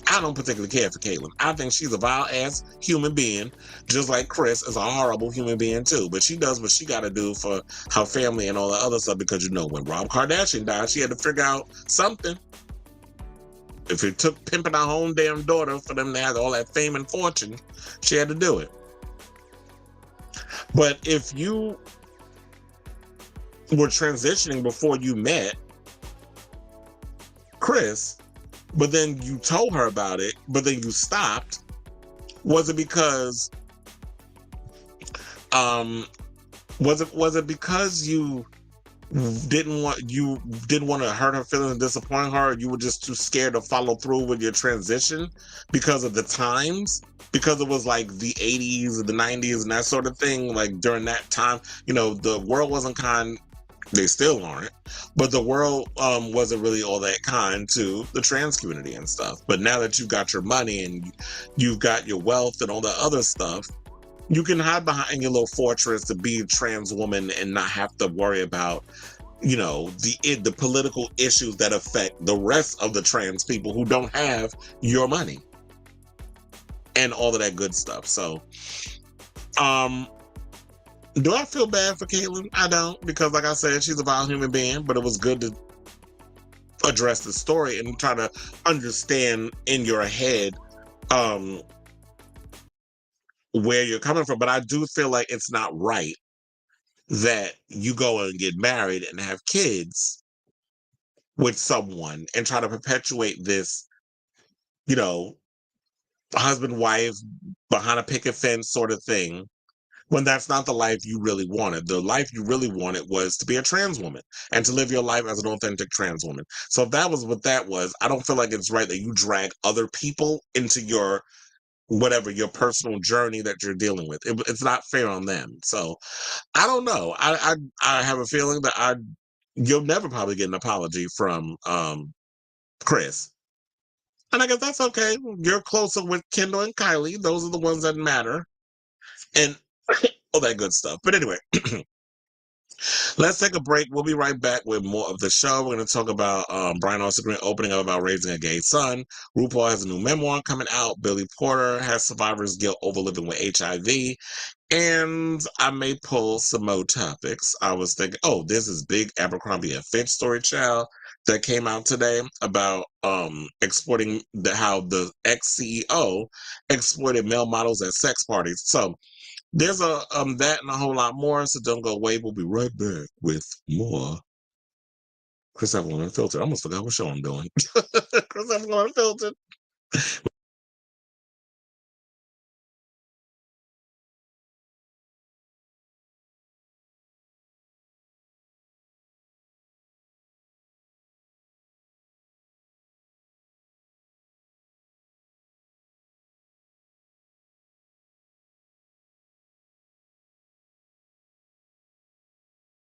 I don't particularly care for Caitlyn. I think she's a vile-ass human being, just like Kris is a horrible human being too. But she does what she got to do for her family and all the other stuff, because when Rob Kardashian died, she had to figure out something. If it took pimping her own damn daughter for them to have all that fame and fortune, she had to do it. But if you were transitioning before you met Kris, but then you told her about it, but then you stopped, was it because was it because you didn't want to hurt her feelings and disappoint her, or you were just too scared to follow through with your transition because of the times? Because it was like the 80s and the 90s and that sort of thing. Like during that time, the world wasn't kind. They still aren't, but the world wasn't really all that kind to the trans community and stuff. But now that you've got your money and you've got your wealth and all that other stuff, you can hide behind your little fortress to be a trans woman and not have to worry about, the political issues that affect the rest of the trans people who don't have your money and all of that good stuff. So, do I feel bad for Caitlyn? I don't, because like I said, she's a vile human being, but it was good to address the story and try to understand in your head where you're coming from. But I do feel like it's not right that you go and get married and have kids with someone and try to perpetuate this, husband, wife, behind a picket fence sort of thing, when that's not the life you really wanted. The life you really wanted was to be a trans woman and to live your life as an authentic trans woman. So if that was what that was, I don't feel like it's right that you drag other people into your personal journey that you're dealing with. It's not fair on them. So I don't know. I have a feeling that you'll never probably get an apology from Kris. And I guess that's okay. You're closer with Kendall and Kylie. Those are the ones that matter. And all that good stuff. But anyway, let's take a break. We'll be right back with more of the show. We're going to talk about Brian Austin Green opening up about raising a gay son. RuPaul has a new memoir coming out. Billy Porter has survivor's guilt over living with HIV. And I may pull some more topics. I was thinking, this is big Abercrombie and Fitch story, child, that came out today about exploiting how the ex-CEO exploited male models at sex parties. So there's that and a whole lot more, so don't go away. We'll be right back with more Chris Evelyn Unfiltered. I almost forgot what show I'm doing. Chris Evelyn Unfiltered.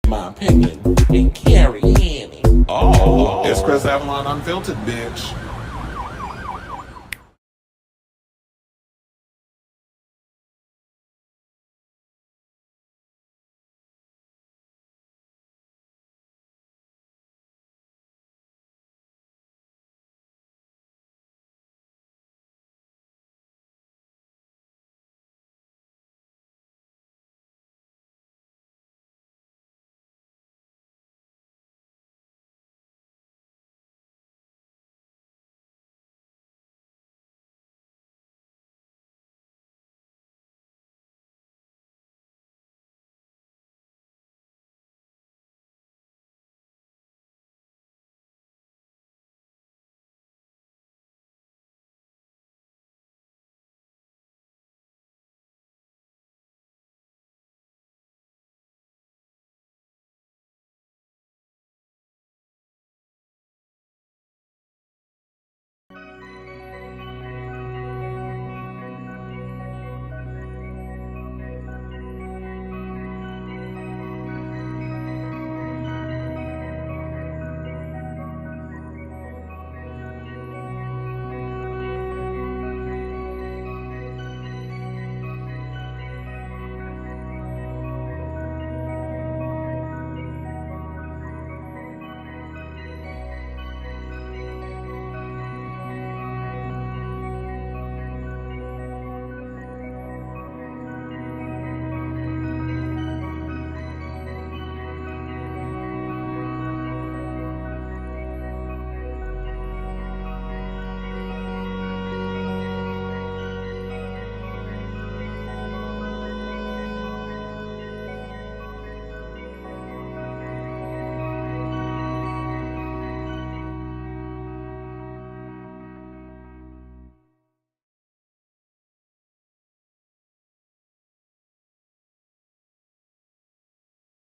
My opinion and carry Annie. Oh, it's Chris Avalon Unfiltered, bitch.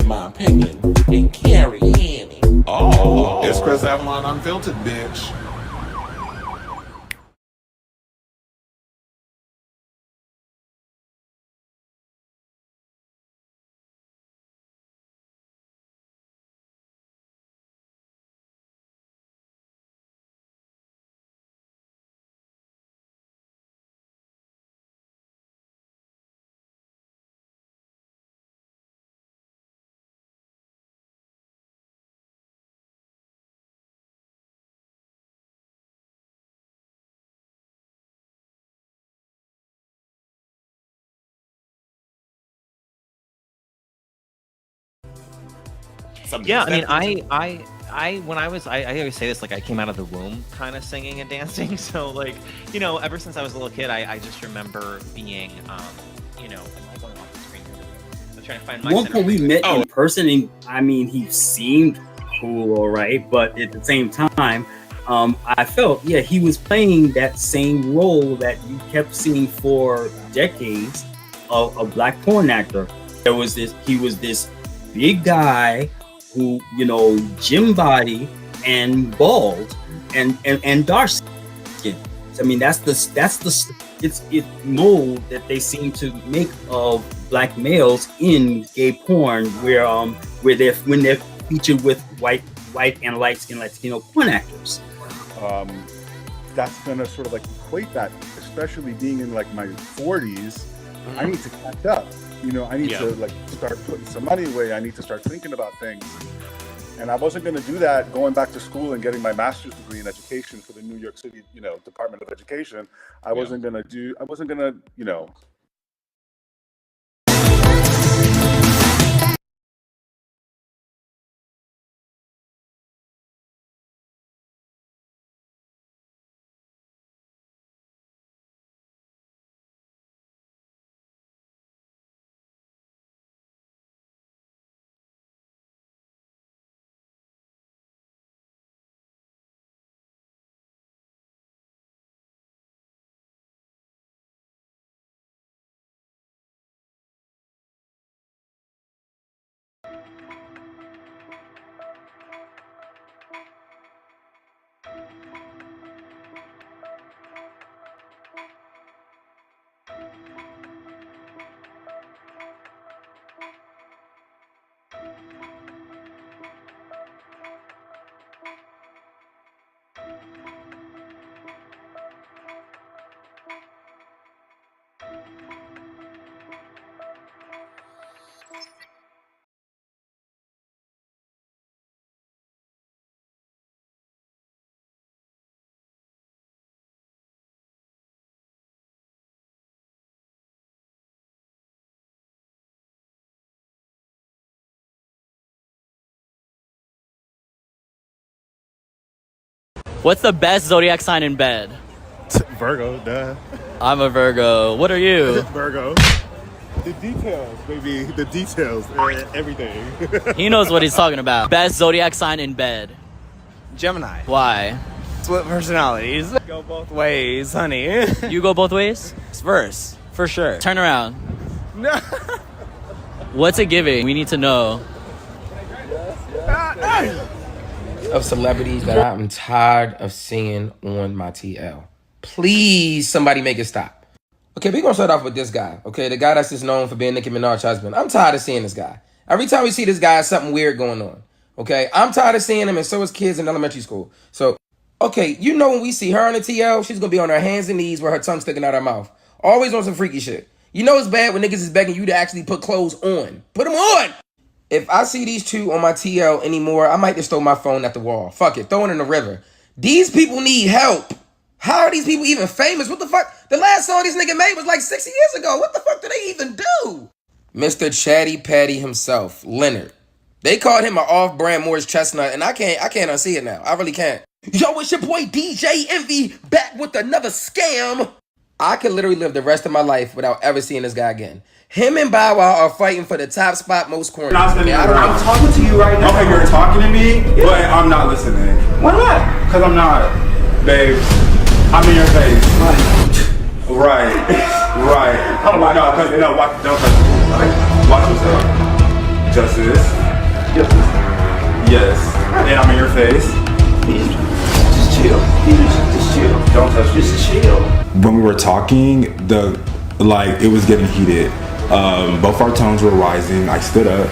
My opinion and carry Annie. Oh, it's Chris Avalon Unfiltered, bitch. Yeah, I mean, when I always say this, like, I came out of the womb kind of singing and dancing. So, like, ever since I was a little kid, I just remember being, am I going off the screen? I'm trying to find my One point we met in person, and I mean, he seemed cool, all right, but at the same time, I felt, he was playing that same role that you kept seeing for decades of a black porn actor. He was this big guy who, gym body and bald and dark skin. I mean, that's the mold that they seem to make of black males in gay porn, where they're featured with white and light skin Latino porn actors. That's gonna sort of like equate that, especially being in like my 40s. I need to catch up. I need to like start putting some money away. I need to start thinking about things. And I wasn't going to do that going back to school and getting my master's degree in education for the New York City, Department of Education. I wasn't going to, What's the best zodiac sign in bed? Virgo, duh. I'm a Virgo. What are you? Virgo. The details, baby. The details. Everything. He knows what he's talking about. Best zodiac sign in bed. Gemini. Why? Split personalities. Go both ways, honey. You go both ways? It's verse, for sure. Turn around. No. What's it giving? We need to know. Of celebrities that I'm tired of seeing on my TL. Please, somebody make it stop. Okay, we're gonna start off with this guy. Okay, the guy that's just known for being Nicki Minaj's husband. I'm tired of seeing this guy. Every time we see this guy, something weird going on. Okay, I'm tired of seeing him, and so is kids in elementary school. So, okay, you know when we see her on the TL, she's gonna be on her hands and knees with her tongue sticking out her mouth. Always on some freaky shit. You know it's bad when niggas is begging you to actually put clothes on. Put them on! If I see these two on my TL anymore, I might just throw my phone at the wall. Fuck it, throw it in the river. These people need help. How are these people even famous? What the fuck? The last song this nigga made was like 60 years ago. What the fuck do they even do? Mr. Chatty Patty himself, Leonard. They called him an off-brand Morris Chestnut, and I can't unsee it now. I really can't. Yo, it's your boy DJ Envy back with another scam. I could literally live the rest of my life without ever seeing this guy again. Him and Bow Wow are fighting for the top spot most corner. I'm talking to you right now. Okay, you're talking to me, but I'm not listening. Why not? Because I'm not. Babe, I'm in your face. Right. Oh my God. No, watch, don't touch me. Watch yourself. Justice. Yes. And I'm in your face. Just chill. Just chill. Don't touch me. Just chill. When we were talking, it was getting heated. Both our tones were rising. I stood up,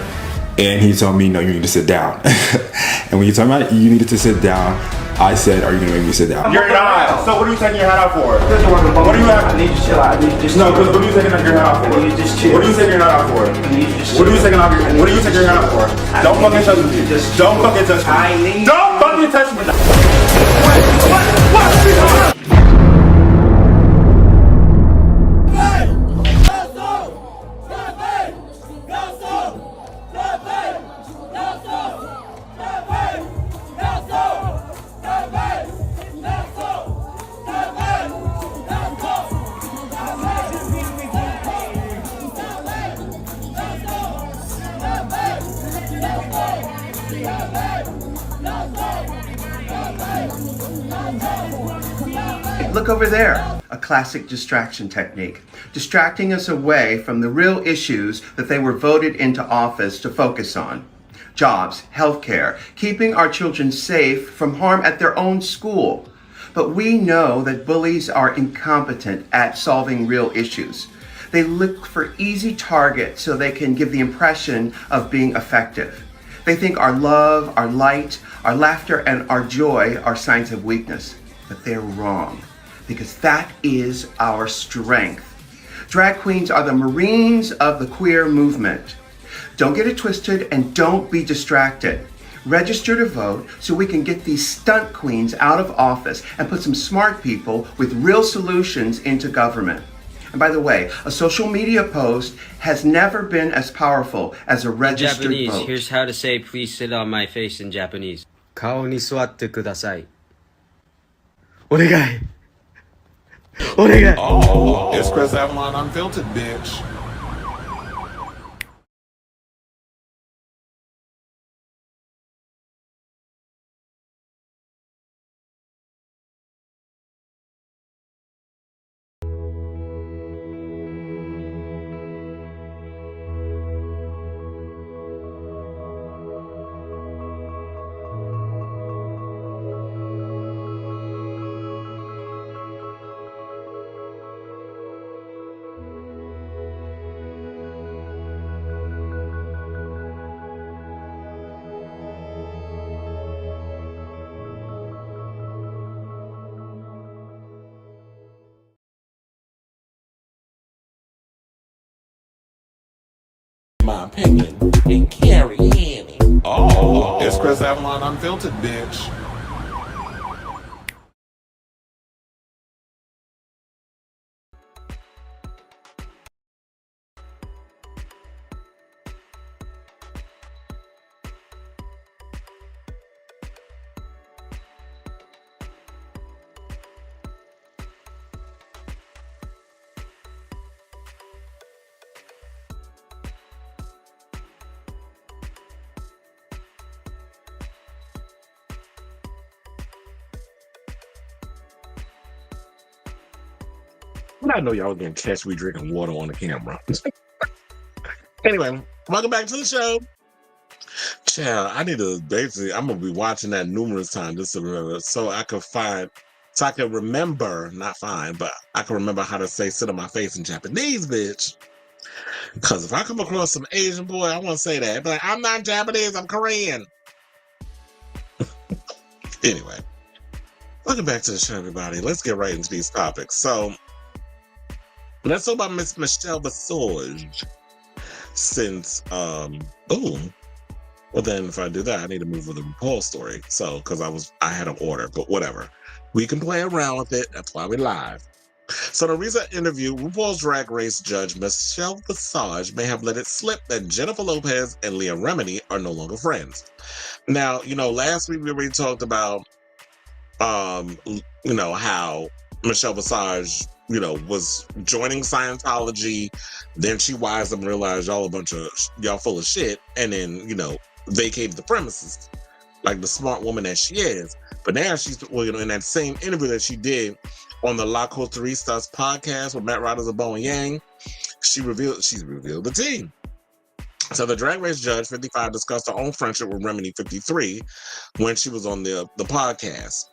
and he told me, "No, you need to sit down." And when you told me you needed to sit down, I said, "Are you gonna make me sit down?" You're not. So what are you taking your hat out for? What do you have? I need you to chill out. I need you to just no, because what are you taking your hat out for? I need you to just chill. What are you taking your hat out for? I need you to just What are you taking out? What are you taking your hat out for? Don't fucking touch me. Don't fucking touch me. Don't fucking touch me. What? Look over there, a classic distraction technique, distracting us away from the real issues that they were voted into office to focus on. Jobs, healthcare, keeping our children safe from harm at their own school. But we know that bullies are incompetent at solving real issues. They look for easy targets so they can give the impression of being effective. They think our love, our light, our laughter, and our joy are signs of weakness. But they're wrong, because that is our strength. Drag queens are the Marines of the queer movement. Don't get it twisted and don't be distracted. Register to vote so we can get these stunt queens out of office and put some smart people with real solutions into government. And by the way, a social media post has never been as powerful as a registered Japanese, vote. here's how to say please sit on my face in Japanese. 顔に座ってください。お願い。お願い。Oh, it's Kris Avalon Unfiltered, bitch. My opinion and carry Annie. Oh, it's Kris Avalon Unfiltered, bitch. I know y'all gonna catch me drinking water on the camera. Anyway, welcome back to the show. Child, I need to basically, I'm gonna be watching that numerous times just to remember, so I can remember, not find, but I can remember how to say sit on my face in Japanese, bitch. Because if I come across some Asian boy, I want to say that. But I'm not Japanese, I'm Korean. Anyway, welcome back to the show, everybody. Let's get right into these topics. So, let's talk about Miss Michelle Visage. Since, well, then if I do that, I need to move with the RuPaul's story. So, because I had an order, but whatever. We can play around with it. That's why we live. So, in a recent interview, RuPaul's Drag Race judge Michelle Visage may have let it slip that Jennifer Lopez and Leah Remini are no longer friends. Now, last week we already talked about, how Michelle Visage, was joining Scientology. Then she wised up and realized y'all full of shit. And then, vacated the premises like the smart woman that she is. But now she's, in that same interview that she did on the La Costaristas podcast with Matt Rogers and Bowen Yang, she's revealed the team. So the Drag Race judge, 55, discussed her own friendship with Remini, 53, when she was on the podcast.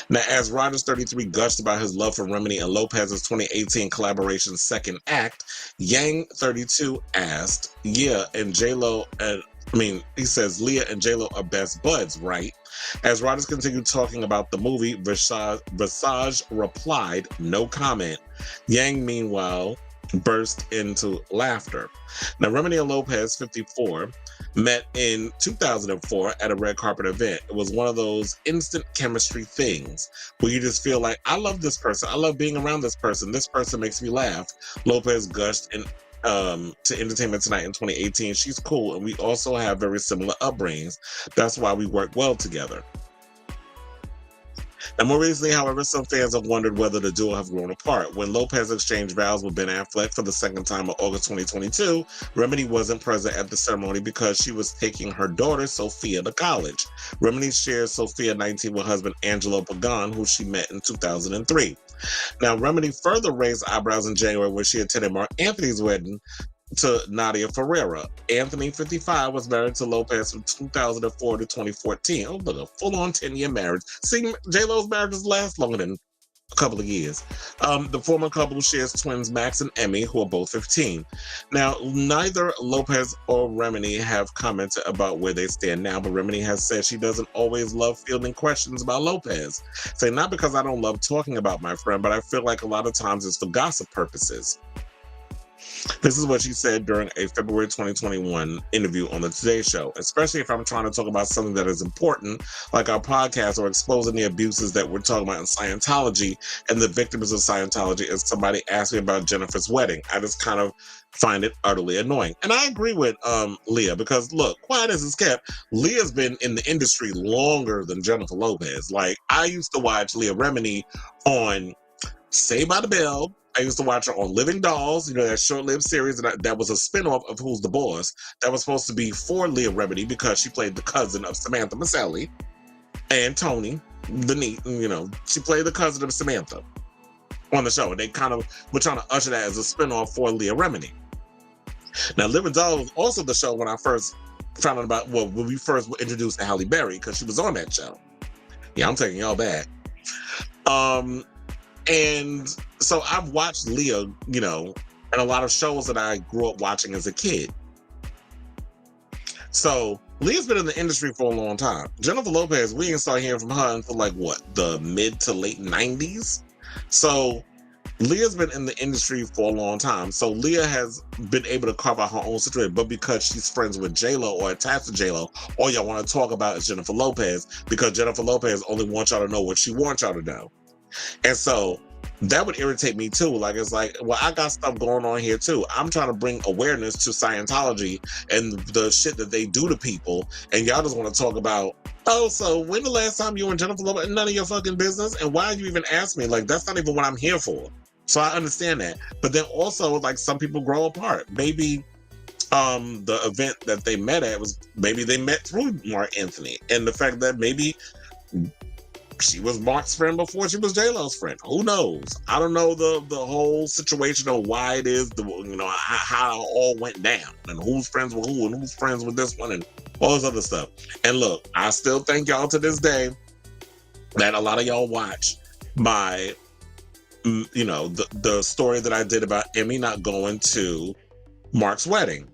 Now, as Rogers, 33, gushed about his love for Remini and Lopez's 2018 collaboration Second Act, Yang, 32, asked, he says Leah and J-Lo are best buds, right? As Rogers continued talking about the movie, Visage replied, no comment. Yang, meanwhile, burst into laughter. Now, Remini and Lopez, 54, met in 2004 at a red carpet event. It was one of those instant chemistry things where you just feel like, I love this person. I love being around this person. This person makes me laugh. Lopez gushed to Entertainment Tonight in 2018. She's cool, and we also have very similar upbringings. That's why we work well together. Now, more recently, however, some fans have wondered whether the duo have grown apart. When Lopez exchanged vows with Ben Affleck for the second time in August 2022, Remini wasn't present at the ceremony because she was taking her daughter, Sophia, to college. Remini shares Sophia, 19, with husband Angelo Pagan, who she met in 2003. Now, Remini further raised eyebrows in January when she attended Mark Anthony's wedding to Nadia Ferreira. Anthony, 55, was married to Lopez from 2004 to 2014. Oh, look, a full-on 10-year marriage. See, J-Lo's marriages last longer than a couple of years. The former couple shares twins Max and Emmy, who are both 15. Now, neither Lopez or Remini have commented about where they stand now, but Remini has said she doesn't always love fielding questions about Lopez. Say, not because I don't love talking about my friend, but I feel like a lot of times it's for gossip purposes. This is what she said during a February 2021 interview on the Today Show, especially if I'm trying to talk about something that is important, like our podcast, or exposing the abuses that we're talking about in Scientology and the victims of Scientology. As somebody asked me about Jennifer's wedding, I just kind of find it utterly annoying. And I agree with Leah, because look, quiet as it's kept, Leah's been in the industry longer than Jennifer Lopez. Like, I used to watch Leah Remini on Saved by the Bell. I used to watch her on Living Dolls, that short-lived series that was a spinoff of Who's the Boss that was supposed to be for Leah Remini because she played the cousin of Samantha Maselli and Tony, she played the cousin of Samantha on the show. And they kind of were trying to usher that as a spinoff for Leah Remini. Now, Living Dolls was also the show when I first found out about, when we first were introduced to Halle Berry, because she was on that show. Yeah, I'm taking y'all back. And so I've watched Leah, and a lot of shows that I grew up watching as a kid. So Leah's been in the industry for a long time. Jennifer Lopez, we didn't start hearing from her until the mid to late 90s. So Leah's been in the industry for a long time. So Leah has been able to carve out her own situation, but because she's friends with J-Lo or attached to J-Lo, all y'all want to talk about is Jennifer Lopez, because Jennifer Lopez only wants y'all to know what she wants y'all to know. And so that would irritate me too. Like, it's like, well, I got stuff going on here too. I'm trying to bring awareness to Scientology and the shit that they do to people. And y'all just want to talk about, oh, so when the last time you were in Jennifer Lopez? None of your fucking business. And why you even ask me? Like, that's not even what I'm here for. So I understand that. But then also, like, some people grow apart. Maybe the event that they met at was, maybe they met through Mark Anthony. And the fact that maybe she was Mark's friend before she was J-Lo's friend. Who knows? I don't know the whole situation of why it is, how it all went down and who's friends with who and who's friends with this one and all this other stuff. And look, I still thank y'all to this day that a lot of y'all watch my, the story that I did about Emmy not going to Mark's wedding.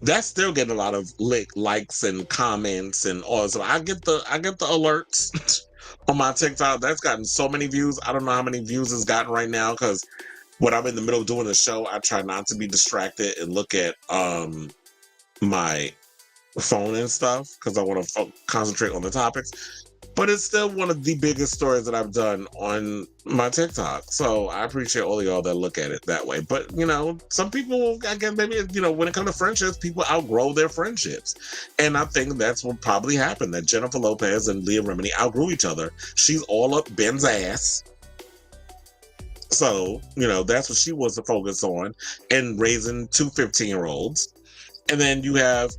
That's still getting a lot of likes and comments and all. So I get the alerts on my TikTok. That's gotten so many views. I don't know how many views it's gotten right now because when I'm in the middle of doing a show, I try not to be distracted and look at my phone and stuff because I want to concentrate on the topics. But it's still one of the biggest stories that I've done on my TikTok. So I appreciate all of y'all that look at it that way. But, some people, I guess maybe, when it comes to friendships, people outgrow their friendships. And I think that's what probably happened, that Jennifer Lopez and Leah Remini outgrew each other. She's all up Ben's ass. So, that's what she was to focus on and raising two 15-year-olds. And then you have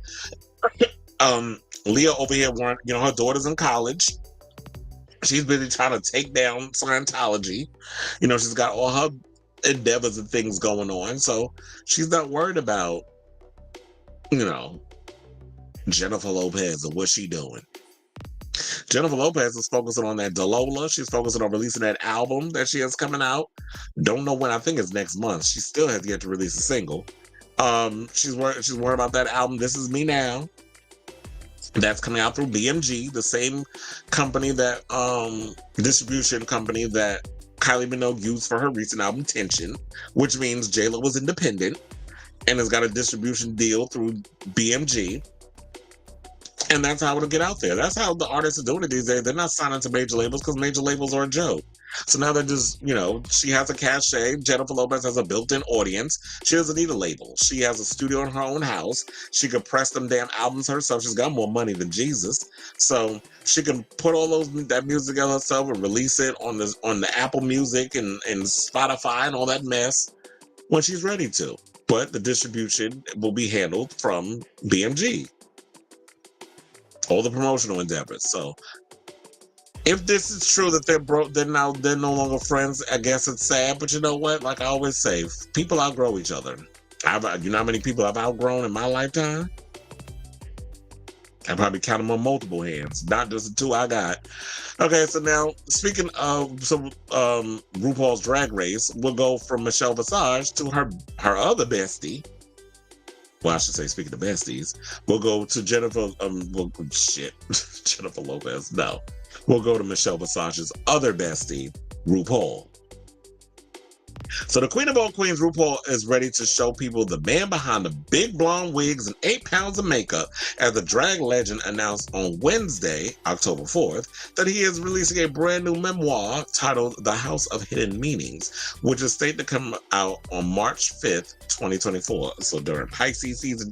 Leah over here, her daughter's in college. She's busy trying to take down Scientology. She's got all her endeavors and things going on. So she's not worried about, Jennifer Lopez and what she doing. Jennifer Lopez is focusing on that Dalola. She's focusing on releasing that album that she has coming out. Don't know when. I think it's next month. She still has yet to release a single. She's worried about that album, This Is Me Now. That's coming out through BMG, the same company that distribution company that Kylie Minogue used for her recent album Tension, which means J-Lo was independent and has got a distribution deal through BMG. And that's how it'll get out there. That's how the artists are doing it these days. They're not signing to major labels because major labels are a joke. So now they're just, she has a cachet. Jennifer Lopez has a built-in audience. She doesn't need a label. She has a studio in her own house. She could press them damn albums herself. She's got more money than Jesus. So she can put all that music together herself and release it on the Apple Music and Spotify and all that mess when she's ready to. But the distribution will be handled from BMG. All the promotional endeavors. So if this is true that they're no longer friends, I guess it's sad. But you know what? Like I always say, people outgrow each other. You know how many people I've outgrown in my lifetime? I probably count them on multiple hands, not just the two I got. Okay, so now speaking of RuPaul's Drag Race, we'll go from Michelle Visage to her other bestie. Well, I should say, speaking of besties, we'll go to Jennifer. Jennifer Lopez. No, we'll go to Michelle Visage's other bestie, RuPaul. So the Queen of all queens, RuPaul, is ready to show people the man behind the big blonde wigs and 8 pounds of makeup, as the drag legend announced on Wednesday, October 4th, that he is releasing a brand new memoir titled The House of Hidden Meanings, which is slated to come out on March 5th, 2024. So during Pisces season,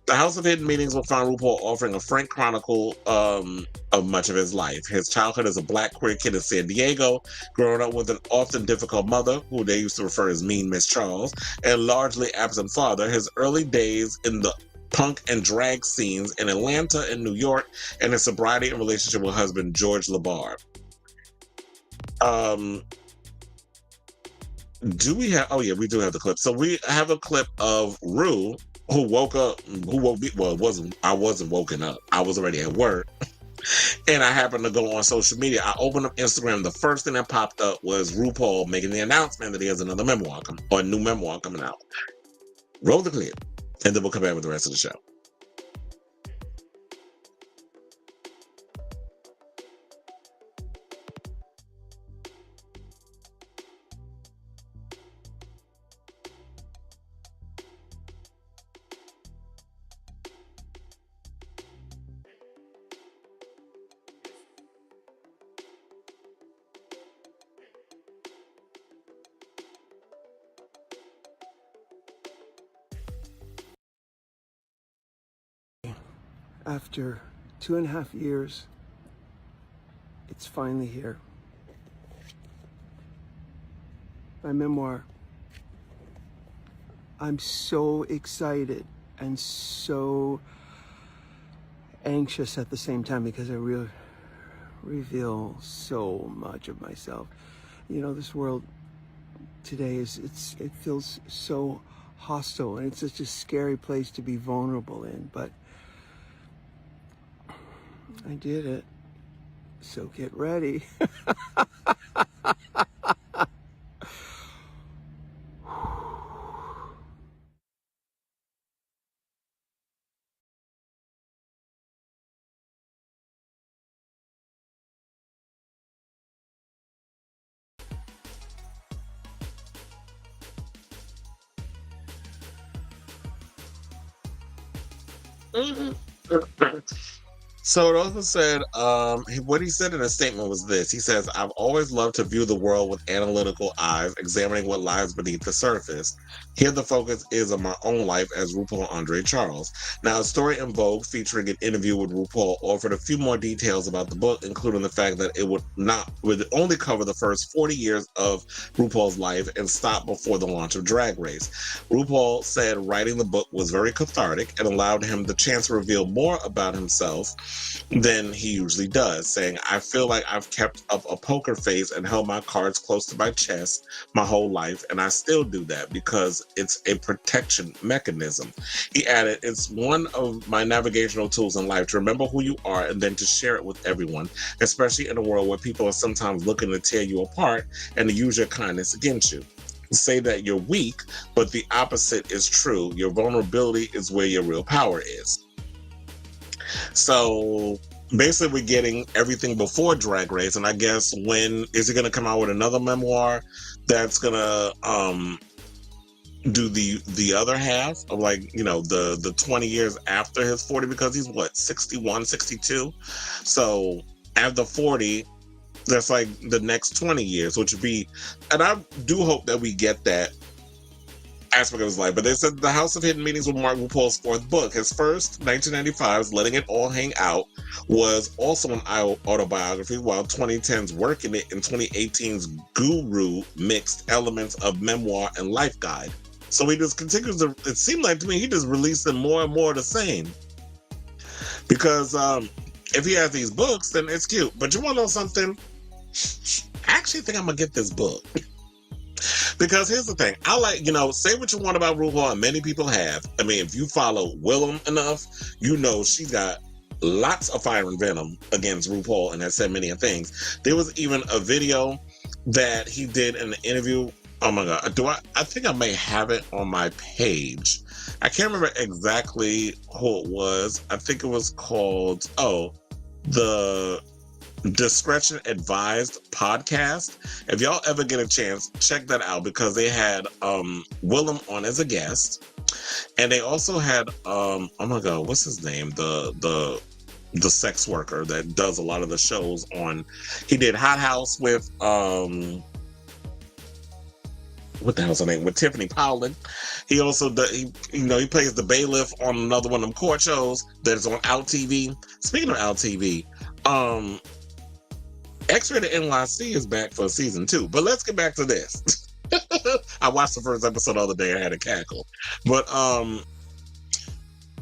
The House of Hidden Meanings will find RuPaul offering a frank chronicle of much of his life. His childhood as a Black queer kid in San Diego, growing up with an often difficult mother, who they used to refer as Mean Miss Charles, and largely absent father. His early days in the punk and drag scenes in Atlanta and New York, and his sobriety and relationship with husband George LeBar. Do we have? Oh yeah, we do have the clip. So we have a clip of Ru, who woke me. Well, I wasn't woken up. I was already at work. And I happened to go on social media. I opened up Instagram. The first thing that popped up was RuPaul making the announcement that he has another memoir or a new memoir coming out. Roll the clip, and then we'll come back with the rest of the show. After 2.5 years, it's finally here. My memoir. I'm so excited and so anxious at the same time because I reveal so much of myself. You know, this world today it feels so hostile, and it's such a scary place to be vulnerable in, but I did it. So get ready. So it also said, what he said in a statement was this. He says, I've always loved to view the world with analytical eyes, examining what lies beneath the surface. Here the focus is on my own life as RuPaul Andre Charles. Now, a story in Vogue featuring an interview with RuPaul offered a few more details about the book, including the fact that it would only cover the first 40 years of RuPaul's life and stop before the launch of Drag Race. RuPaul said writing the book was very cathartic and allowed him the chance to reveal more about himself than he usually does, saying, I feel like I've kept up a poker face and held my cards close to my chest my whole life, and I still do that because it's a protection mechanism. He added, it's one of my navigational tools in life to remember who you are and then to share it with everyone, especially in a world where people are sometimes looking to tear you apart and to use your kindness against you. Say that you're weak, but the opposite is true. Your vulnerability is where your real power is. So basically we're getting everything before Drag Race, and I guess when is he going to come out with another memoir that's going to do the other half of, like, you know, the 20 years after his 40, because he's what, 61, 62? So after 40, that's like the next 20 years, which would be, and I do hope that we get that aspect of his life. But they said the House of Hidden Meanings will mark RuPaul's fourth book. His first, 1995's Letting It All Hang Out, was also an autobiography, while 2010's Working It and 2018's Guru mixed elements of memoir and life guide. So he just continues to, it seemed like to me, he just releasing more and more of the same. Because if he has these books, then it's cute. But you want to know something? I actually think I'm going to get this book. Because here's the thing, I like, you know, say what you want about RuPaul, and many people have. I mean, if you follow Willem enough, you know she's got lots of fire and venom against RuPaul and has said many things. There was even a video that he did in an interview. Oh my God, I think I may have it on my page. I can't remember exactly who it was. I think it was called, the Discretion Advised podcast. If y'all ever get a chance, check that out, because they had Willem on as a guest, and they also had oh my God, what's his name, the sex worker that does a lot of the shows on, he did Hot House with what the hell's her name, with Tiffany Powlin. He also he plays the bailiff on another one of them court shows that is on Out TV. Speaking of Out TV, X-Rated NYC is back for season 2. But let's get back to this. I watched the first episode the other day. I had a cackle. But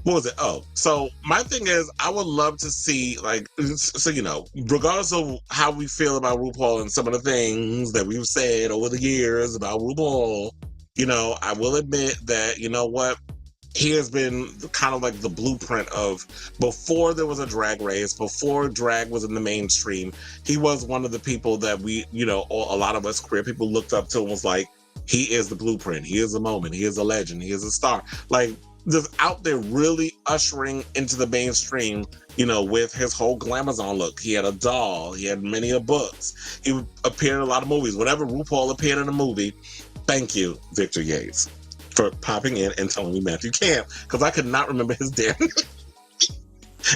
what was it? Oh, so my thing is, I would love to see, like, so, you know, regardless of how we feel about RuPaul and some of the things that we've said over the years about RuPaul, you know, I will admit that, you know what, he has been kind of like the blueprint of, before there was a Drag Race, before drag was in the mainstream, he was one of the people that we, you know, a lot of us queer people looked up to and was like, he is the blueprint, he is a moment, he is a legend, he is a star. Like, just out there really ushering into the mainstream, you know, with his whole glamazon look. He had a doll, he had many books, he appeared in a lot of movies. Whenever RuPaul appeared in a movie, thank you, Victor Yates, for popping in and telling me Matthew Camp, because I could not remember his damn name.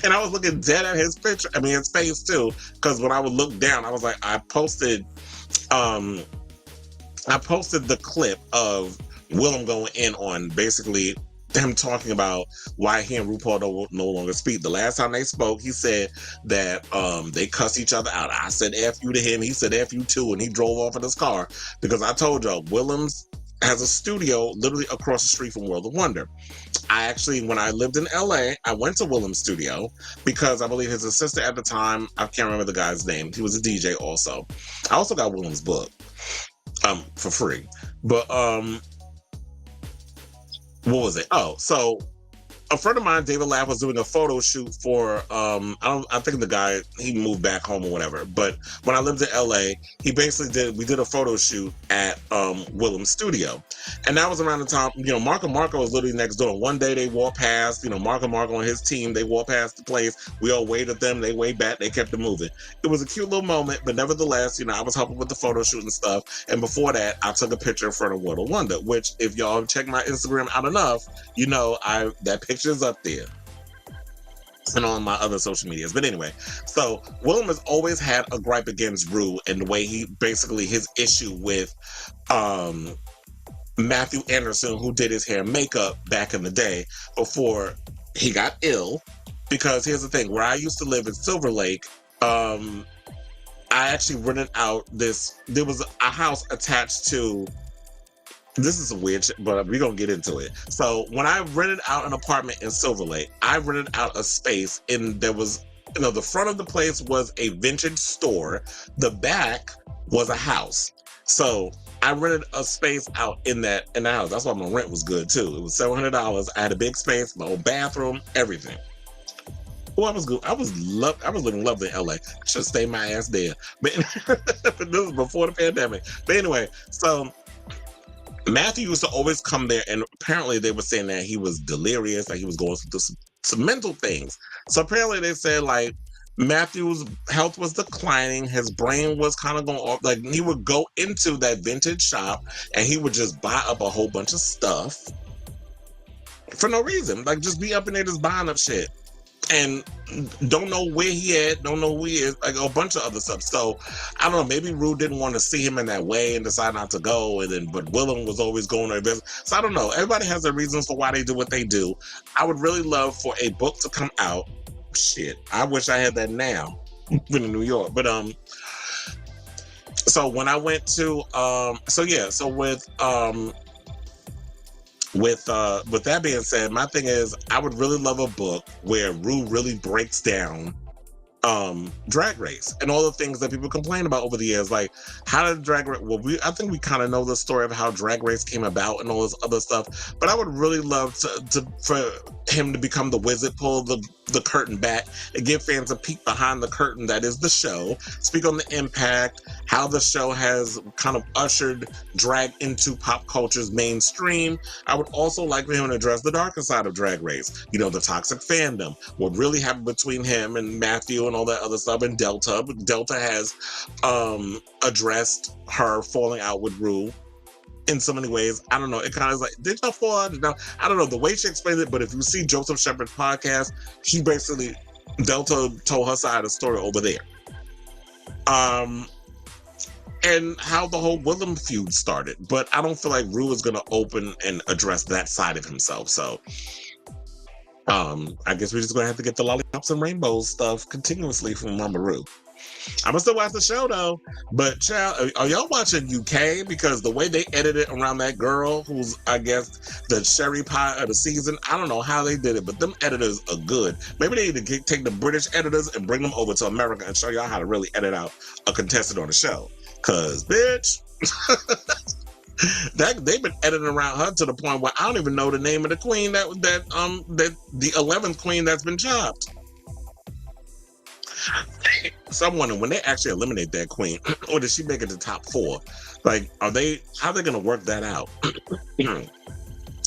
And I was looking dead at his picture, I mean his face too, because when I would look down, I was like, I posted the clip of Willem going in on basically him talking about why he and RuPaul don't no longer speak. The last time they spoke, he said that they cuss each other out. I said F you to him, he said F you too, and he drove off in his car. Because I told y'all, Willems has a studio literally across the street from World of Wonder. I actually, when I lived in LA, I went to Willem's studio because I believe his assistant at the time, I can't remember the guy's name. He was a DJ also. I also got Willem's book for free. But what was it? Oh, so a friend of mine, David Lapp, was doing a photo shoot for I think the guy, he moved back home or whatever. But when I lived in LA, we did a photo shoot at Willem's studio. And that was around the time, Mark and Marco was literally next door. One day they walked past, Mark and Marco and his team, they walked past the place. We all waved at them, they waved back, they kept it moving. It was a cute little moment, but nevertheless, I was helping with the photo shoot and stuff. And before that, I took a picture in front of World of Wonder, which if y'all check my Instagram out enough, that picture's up there and on my other social medias. But anyway, so Willem has always had a gripe against Rue and the way his issue with Matthew Anderson, who did his hair and makeup back in the day before he got ill. Because here's the thing, where I used to live in Silver Lake, I actually rented out there was a house attached to, this is some weird shit, but we're going to get into it. So when I rented out an apartment in Silver Lake, I rented out a space there was, the front of the place was a vintage store. The back was a house. So I rented a space out in the house. That's why my rent was good too. It was $700. I had a big space, my own bathroom, everything. Oh, I was good. I was living lovely in LA. I should have stayed my ass there. But this was before the pandemic. But anyway, so Matthew used to always come there, and apparently they were saying that he was delirious, that he was going through some mental things. So apparently they said, like, Matthew's health was declining, his brain was kind of going off. Like, he would go into that vintage shop and he would just buy up a whole bunch of stuff for no reason. Like, just be up in there just buying up shit. And don't know where he at, don't know who he is, like a bunch of other stuff. So I don't know, maybe Rue didn't want to see him in that way and decided not to go. But Willem was always going to visit. So I don't know. Everybody has their reasons for why they do what they do. I would really love for a book to come out. Shit, I wish I had that now. in New York. But so when I went to with that being said, my thing is I would really love a book where Rue really breaks down Drag Race and all the things that people complain about over the years. Like, how did Drag Race, I think we kind of know the story of how Drag Race came about and all this other stuff, but I would really love for him to become the wizard, pull the curtain back and give fans a peek behind the curtain that is the show, speak on the impact, how the show has kind of ushered drag into pop culture's mainstream. I would also like for him to address the darker side of Drag Race, you know, the toxic fandom, what really happened between him and Matthew and all that other stuff, and Delta. But Delta has addressed her falling out with Rue in so many ways. I don't know. It kind of is like, did y'all fall out? No, I don't know the way she explains it, but if you see Joseph Shepard's podcast, she basically, Delta told her side of the story over there. And how the whole Willem feud started. But I don't feel like Rue is going to open and address that side of himself. So I guess we're just going to have to get the lollipops and rainbows stuff continuously from Mama Rue. I'm gonna still watch the show though, but child, are y'all watching UK? Because the way they edited around that girl, who's I guess the cherry pie of the season, I don't know how they did it, but them editors are good. Maybe they need to take the British editors and bring them over to America and show y'all how to really edit out a contestant on the show. Cause bitch, they've been editing around her to the point where I don't even know the name of the queen that the 11th queen that's been chopped. So I'm wondering when they actually eliminate that queen, or does she make it to top 4? Like, how are they gonna work that out?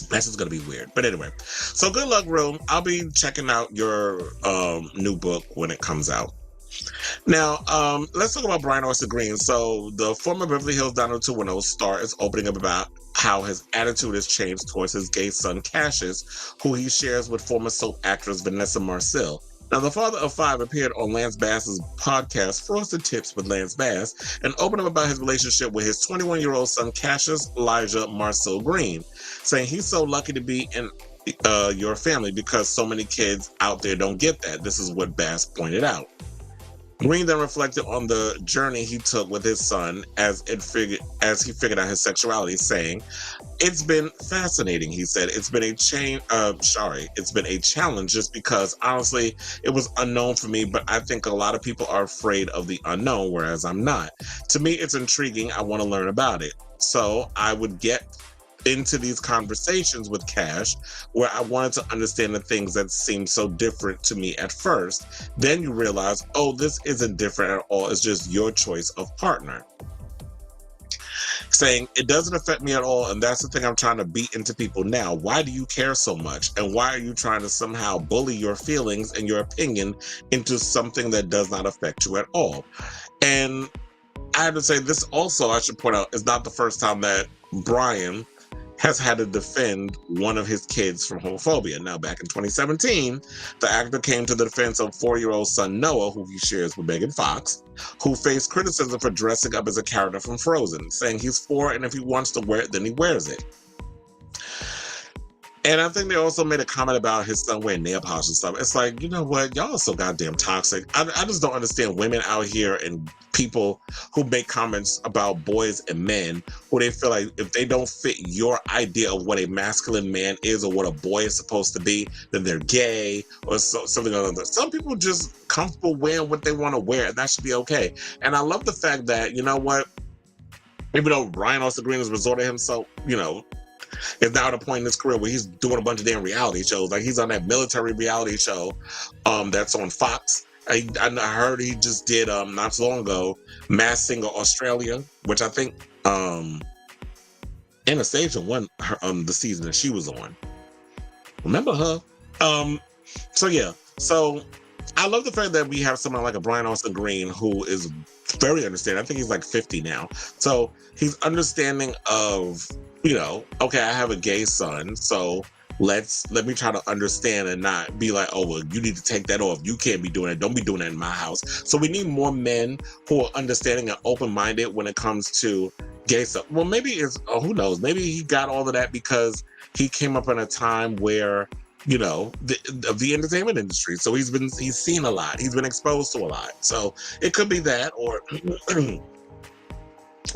That's just gonna be weird. But anyway, so good luck, Rue. I'll be checking out your new book when it comes out. Now, let's talk about Brian Austin Green. So the former Beverly Hills 90210 star is opening up about how his attitude has changed towards his gay son Cassius, who he shares with former soap actress Vanessa Marcil. Now, the father of 5 appeared on Lance Bass's podcast, Frosted Tips with Lance Bass, and opened up about his relationship with his 21-year-old son, Cassius Elijah Marcel Green, saying he's so lucky to be in your family because so many kids out there don't get that. This is what Bass pointed out. Green then reflected on the journey he took with his son as he figured out his sexuality, saying, "It's been fascinating," he said. It's been a challenge just because honestly it was unknown for me, but I think a lot of people are afraid of the unknown, whereas I'm not. To me, it's intriguing. I want to learn about it. So I would get into these conversations with Cash where I wanted to understand the things that seemed so different to me at first. Then you realize, oh, this isn't different at all. It's just your choice of partner. Saying, it doesn't affect me at all, and that's the thing I'm trying to beat into people now. Why do you care so much? And why are you trying to somehow bully your feelings and your opinion into something that does not affect you at all? And I have to say, this also, I should point out, is not the first time that Brian has had to defend one of his kids from homophobia. Now, back in 2017, the actor came to the defense of 4-year-old son Noah, who he shares with Megan Fox, who faced criticism for dressing up as a character from Frozen, saying he's 4 and if he wants to wear it, then he wears it. And I think they also made a comment about his son wearing nail polish and stuff. It's like, you know what? Y'all are so goddamn toxic. I just don't understand women out here and people who make comments about boys and men who they feel like if they don't fit your idea of what a masculine man is or what a boy is supposed to be, then they're gay or something like that. Some people just comfortable wearing what they want to wear, and that should be okay. And I love the fact that, you know what? Even though Ryan Austin Green has resorted himself, you know, is now at a point in his career where he's doing a bunch of damn reality shows. Like he's on that military reality show that's on Fox. I heard he just did not so long ago Masked Singer Australia, which I think Anastasia won her, the season that she was on. Remember her? So yeah. So I love the fact that we have someone like a Brian Austin Green who is very understanding. I think he's like 50 now. So he's understanding of, you know, okay, I have a gay son, so let me try to understand and not be like, oh, well, you need to take that off. You can't be doing it. Don't be doing that in my house. So we need more men who are understanding and open-minded when it comes to gay stuff. Well, maybe it's, who knows? Maybe he got all of that because he came up in a time where, you know, the entertainment industry. So he's seen a lot. He's been exposed to a lot. So it could be that, or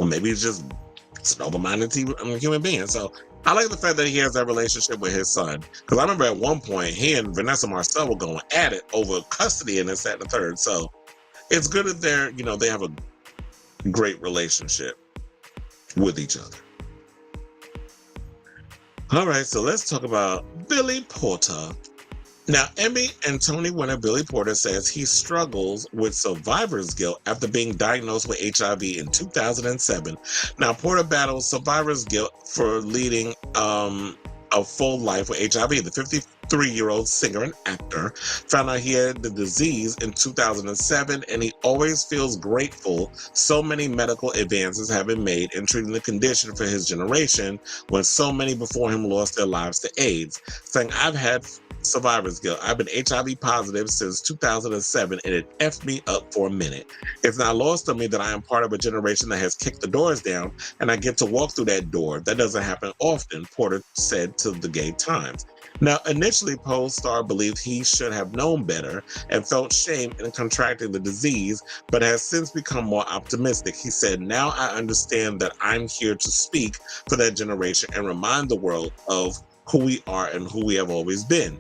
maybe it's just an open-minded human being. So I like the fact that he has that relationship with his son. Because I remember at one point, he and Vanessa Marcel were going at it over custody and this, that, and the third. So it's good that they have a great relationship with each other. All right, so let's talk about Billy Porter. Now, Emmy and Tony winner Billy Porter says he struggles with survivor's guilt after being diagnosed with HIV in 2007. Now, Porter battles survivor's guilt for leading a full life with HIV. The 53-year-old singer and actor found out he had the disease in 2007, and he always feels grateful so many medical advances have been made in treating the condition for his generation when so many before him lost their lives to AIDS, saying, "I've had survivor's guilt. I've been HIV positive since 2007, and it effed me up for a minute. It's not lost on me that I am part of a generation that has kicked the doors down, and I get to walk through that door. That doesn't happen often," Porter said to the Gay Times. Now, initially, Pose star believed he should have known better and felt shame in contracting the disease, but has since become more optimistic. He said, "Now I understand that I'm here to speak for that generation and remind the world of who we are and who we have always been.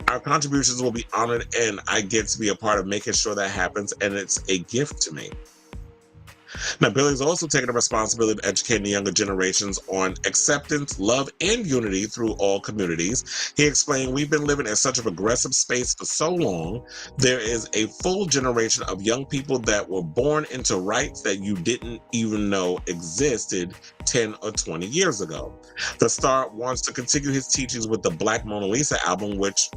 Our contributions will be honored, and I get to be a part of making sure that happens, and it's a gift to me." Now, Billy's also taken the responsibility of educating the younger generations on acceptance, love, and unity through all communities. He explained, "We've been living in such a progressive space for so long. There is a full generation of young people that were born into rights that you didn't even know existed 10 or 20 years ago." The star wants to continue his teachings with the Black Mona Lisa album, which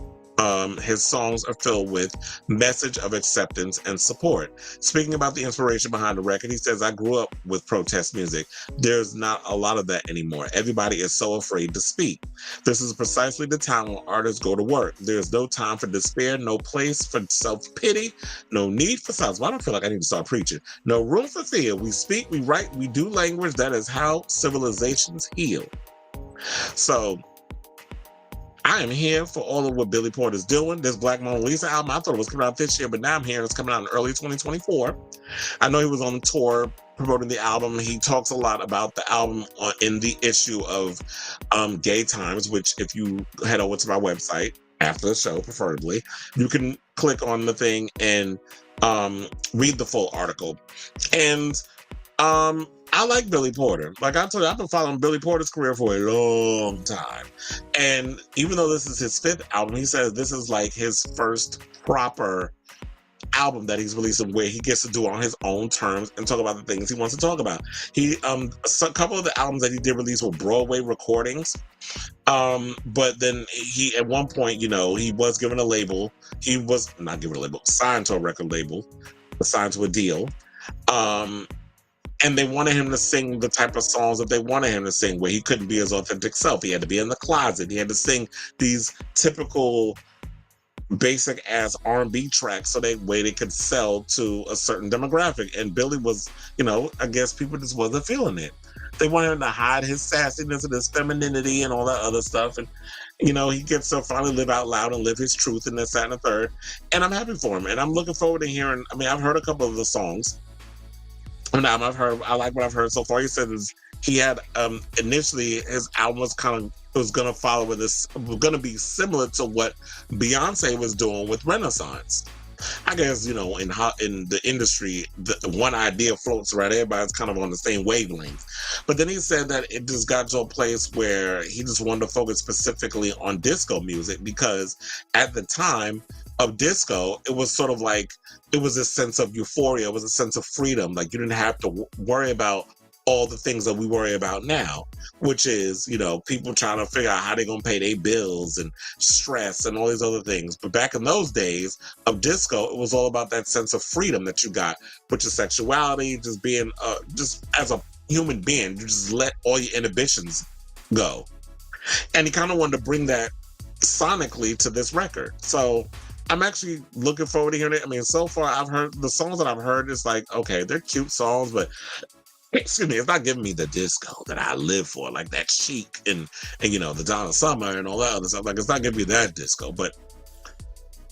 his songs are filled with message of acceptance and support. Speaking about the inspiration behind the record, he says, "I grew up with protest music. There's not a lot of that anymore. Everybody is so afraid to speak. This is precisely the time when artists go to work. There's no time for despair, no place for self-pity, no need for silence." Well, I don't feel like I need to start preaching. "No room for fear. We speak, we write, we do language. That is how civilizations heal." So I am here for all of what Billy Porter's doing. This Black Mona Lisa album, I thought it was coming out this year, but now I'm hearing it's coming out in early 2024. I know he was on tour promoting the album. He talks a lot about the album in the issue of Gay Times, which if you head over to my website after the show, preferably, you can click on the thing and read the full article. And I like Billy Porter. Like I told you, I've been following Billy Porter's career for a long time. And even though this is his 5th album, he says this is like his first proper album that he's releasing where he gets to do it on his own terms and talk about the things he wants to talk about. He a couple of the albums that he did release were Broadway recordings. But then he at one point, he was given a label. He was not given a label, signed to a record label, signed to a deal. And they wanted him to sing the type of songs that they wanted him to sing, where he couldn't be his authentic self. He had to be in the closet. He had to sing these typical basic ass R&B tracks so that way they could sell to a certain demographic. And Billy was, I guess people just wasn't feeling it. They wanted him to hide his sassiness and his femininity and all that other stuff. And, he gets to finally live out loud and live his truth in this, that, and the third. And I'm happy for him. And I'm looking forward to hearing, I've heard a couple of the songs. I like what I've heard so far. He said he had initially his album was going to follow with this, was going to be similar to what Beyonce was doing with Renaissance. I guess in the industry, the one idea floats around. Everybody's kind of on the same wavelength. But then he said that it just got to a place where he just wanted to focus specifically on disco music, because at the time of disco, it was sort of like, it was a sense of euphoria. It was a sense of freedom. Like you didn't have to worry about all the things that we worry about now, which is, people trying to figure out how they're going to pay their bills and stress and all these other things. But back in those days of disco, it was all about that sense of freedom that you got with your sexuality, just being, just as a human being, you just let all your inhibitions go. And he kind of wanted to bring that sonically to this record. So I'm actually looking forward to hearing it. So far I've heard the songs that I've heard. It's like, okay, they're cute songs, but it's not giving me the disco that I live for, like that Chic and the Donna Summer and all that other stuff. Like, it's not giving me that disco, but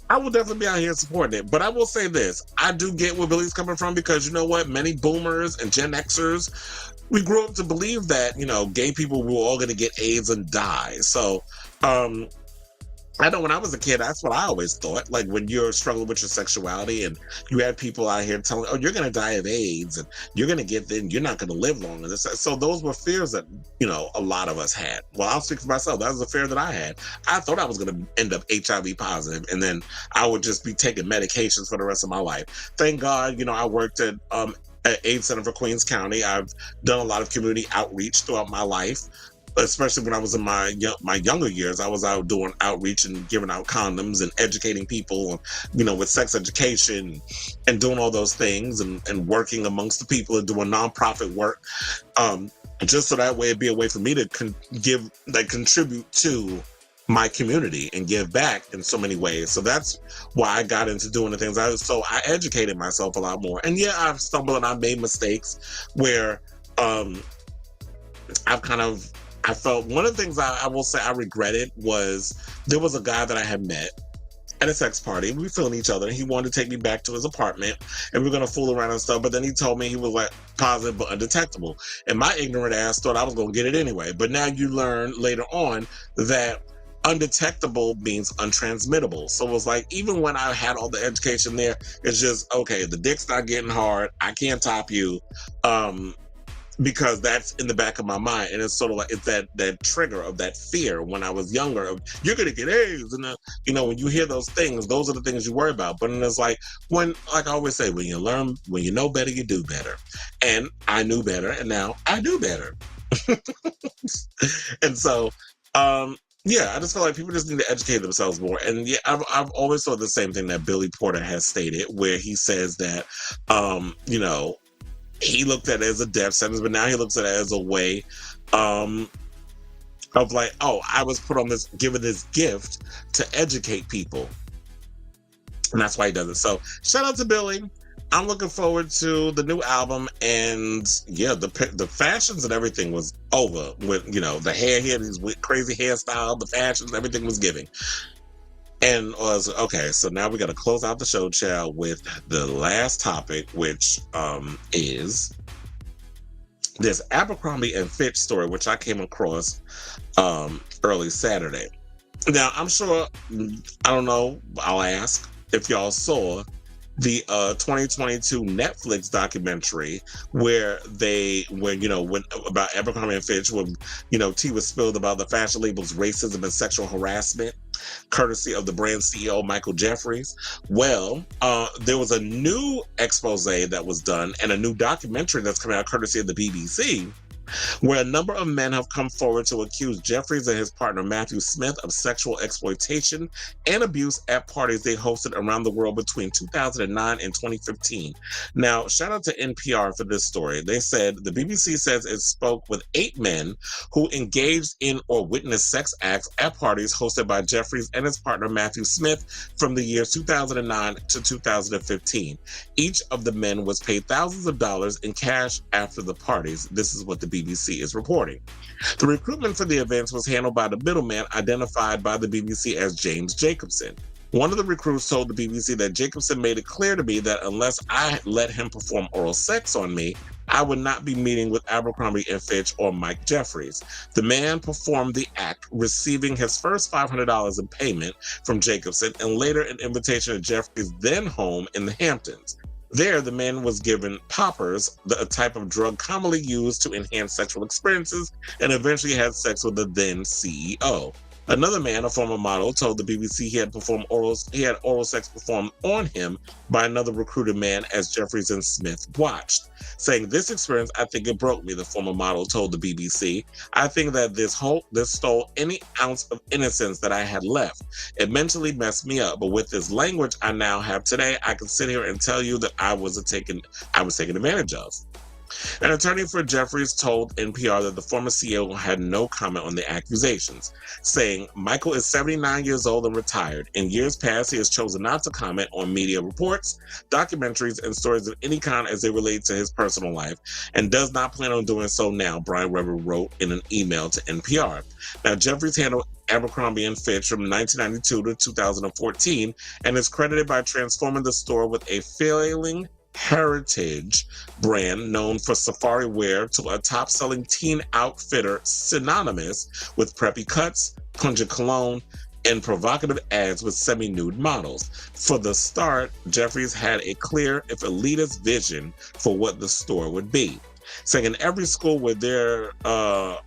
I will definitely be out here supporting it. But I will say this, I do get where Billy's coming from, because you know what? Many boomers and Gen Xers, we grew up to believe that, gay people were all going to get AIDS and die. So, I know when I was a kid, that's what I always thought. Like when you're struggling with your sexuality and you had people out here telling, oh, you're going to die of AIDS and you're going to get then you're not going to live long. And so those were fears that, a lot of us had. Well, I'll speak for myself. That was a fear that I had. I thought I was going to end up HIV positive, and then I would just be taking medications for the rest of my life. Thank God, I worked at AIDS Center for Queens County. I've done a lot of community outreach throughout my life. Especially when I was in my younger years, I was out doing outreach and giving out condoms and educating people, with sex education and doing all those things and working amongst the people and doing nonprofit work, just so that way it'd be a way for me to contribute to my community and give back in so many ways. So that's why I got into doing the things. I educated myself a lot more. And yeah, I've stumbled and I've made mistakes where I felt one of the things I will say I regretted was there was a guy that I had met at a sex party. We were feeling each other, and he wanted to take me back to his apartment, and we were going to fool around and stuff. But then he told me he was like positive but undetectable. And my ignorant ass thought I was going to get it anyway. But now you learn later on that undetectable means untransmittable. So it was like, even when I had all the education there, it's just, okay, the dick's not getting hard. I can't top you. Because that's in the back of my mind, and it's sort of like it's that trigger of that fear when I was younger of you're gonna get AIDS, and when you hear those things, those are the things you worry about. But it's like like I always say, when you know better, you do better, and I knew better, and now I do better. And so, I just feel like people just need to educate themselves more. And yeah, I've always thought the same thing that Billy Porter has stated, where he says that, he looked at it as a death sentence, but now he looks at it as a way of like, oh, I was given this gift to educate people. And that's why he does it. So shout out to Billy. I'm looking forward to the new album, and yeah, the fashions and everything was over with. You know, the hair here, these crazy hairstyle, the fashions, everything was giving. And was okay. So now we got to close out the show, child, with the last topic, which is this Abercrombie and Fitch story, which I came across early Saturday. Now, I'm sure, I don't know, I'll ask if y'all saw the 2022 Netflix documentary where when about Abercrombie and Fitch, when, tea was spilled about the fashion label's racism and sexual harassment, courtesy of the brand CEO, Michael Jeffries. Well, there was a new expose that was done and a new documentary that's coming out courtesy of the BBC, where a number of men have come forward to accuse Jeffries and his partner Matthew Smith of sexual exploitation and abuse at parties they hosted around the world between 2009 and 2015. Now, shout out to NPR for this story. They said the BBC says it spoke with 8 men who engaged in or witnessed sex acts at parties hosted by Jeffries and his partner Matthew Smith from the years 2009 to 2015. Each of the men was paid thousands of dollars in cash after the parties. This is what the BBC is reporting. The recruitment for the events was handled by the middleman identified by the BBC as James Jacobson. One of the recruits told the BBC that Jacobson made it clear to me that unless I let him perform oral sex on me, I would not be meeting with Abercrombie & Fitch or Mike Jeffries. The man performed the act, receiving his first $500 in payment from Jacobson and later an invitation to Jeffries' then home in the Hamptons. There, the man was given poppers, a type of drug commonly used to enhance sexual experiences, and eventually had sex with the then CEO. Another man, a former model, told the BBC he had oral sex performed on him by another recruited man as Jeffries and Smith watched, saying, "This experience, I think it broke me," the former model told the BBC. "I think that this stole any ounce of innocence that I had left. It mentally messed me up, but with this language I now have today, I can sit here and tell you that I was taken advantage of." An attorney for Jeffries told NPR that the former CEO had no comment on the accusations, saying, "Michael is 79 years old and retired. In years past, he has chosen not to comment on media reports, documentaries, and stories of any kind as they relate to his personal life, and does not plan on doing so now," Brian Weber wrote in an email to NPR. Now, Jeffries handled Abercrombie & Fitch from 1992 to 2014 and is credited by transforming the store with a failing heritage brand known for safari wear to a top-selling teen outfitter synonymous with preppy cuts, pungent cologne, and provocative ads with semi-nude models. For the start, Jeffries had a clear, if elitist, vision for what the store would be, saying in every school where there are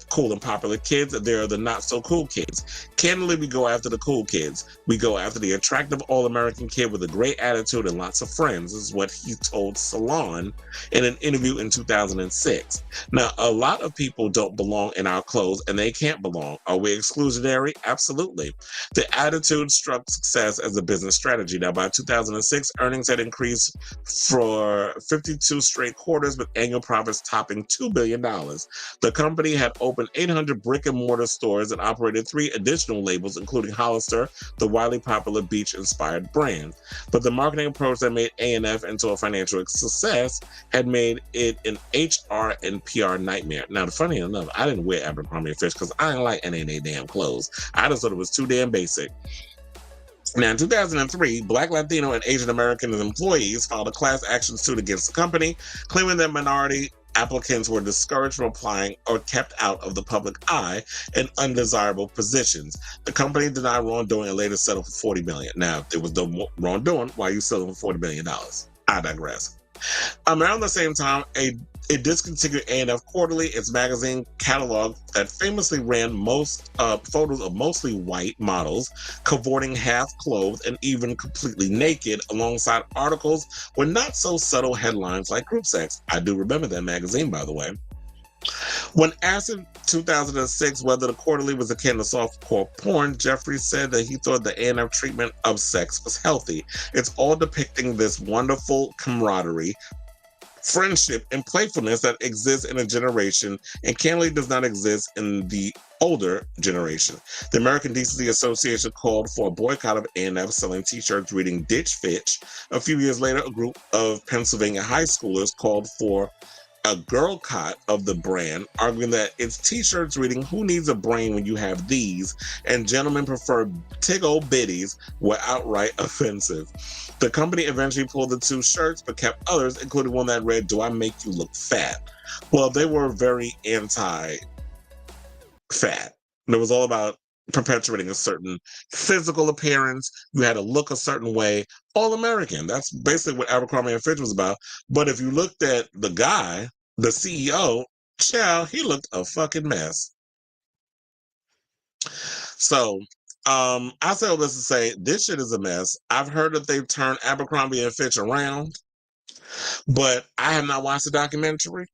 cool and popular kids, there are the not-so-cool kids. Candidly, we go after the cool kids. We go after the attractive all-American kid with a great attitude and lots of friends, is what he told Salon in an interview in 2006. Now, a lot of people don't belong in our clothes, and they can't belong. Are we exclusionary? Absolutely. The attitude struck success as a business strategy. Now, by 2006, earnings had increased for 52 straight quarters, with annual profits topping $2 billion. The company had opened 800 brick-and-mortar stores and operated 3 additional labels, including Hollister, the widely popular beach-inspired brand. But the marketing approach that made A&F into a financial success had made it an HR and PR nightmare. Now, funny enough, I didn't wear Abercrombie & Fitch because I didn't like any of their damn clothes. I just thought it was too damn basic. Now, in 2003, Black, Latino, and Asian American employees filed a class action suit against the company, claiming that minority applicants were discouraged from applying or kept out of the public eye in undesirable positions. The company denied wrongdoing and later settled for $40 million. Now, if there was no wrongdoing, why are you selling for $40 million? I digress. Around the same time, it discontinued A&F Quarterly, its magazine catalog that famously ran most photos of mostly white models cavorting half-clothed and even completely naked, alongside articles with not-so-subtle headlines like group sex. I do remember that magazine, by the way. When asked in 2006 whether the Quarterly was akin to softcore porn, Jeffries said that he thought the A&F treatment of sex was healthy. It's all depicting this wonderful camaraderie, friendship, and playfulness that exists in a generation and candidly does not exist in the older generation. The American Decency Association called for a boycott of A&F selling t-shirts reading Ditch Fitch. A few years later, a group of Pennsylvania high schoolers called for a girlcott of the brand, arguing that its t-shirts reading "Who needs a brain when you have these?" and "Gentlemen prefer tig old biddies" were outright offensive. The company eventually pulled the two shirts, but kept others, including one that read, "Do I make you look fat?" Well, they were very anti-fat. It was all about perpetuating a certain physical appearance. You had to look a certain way. All American. That's basically what Abercrombie and Fitch was about. But if you looked at the guy, the CEO, child, he looked a fucking mess. So, I say all this to say this shit is a mess. I've heard that they've turned Abercrombie and Fitch around, but I have not watched the documentary.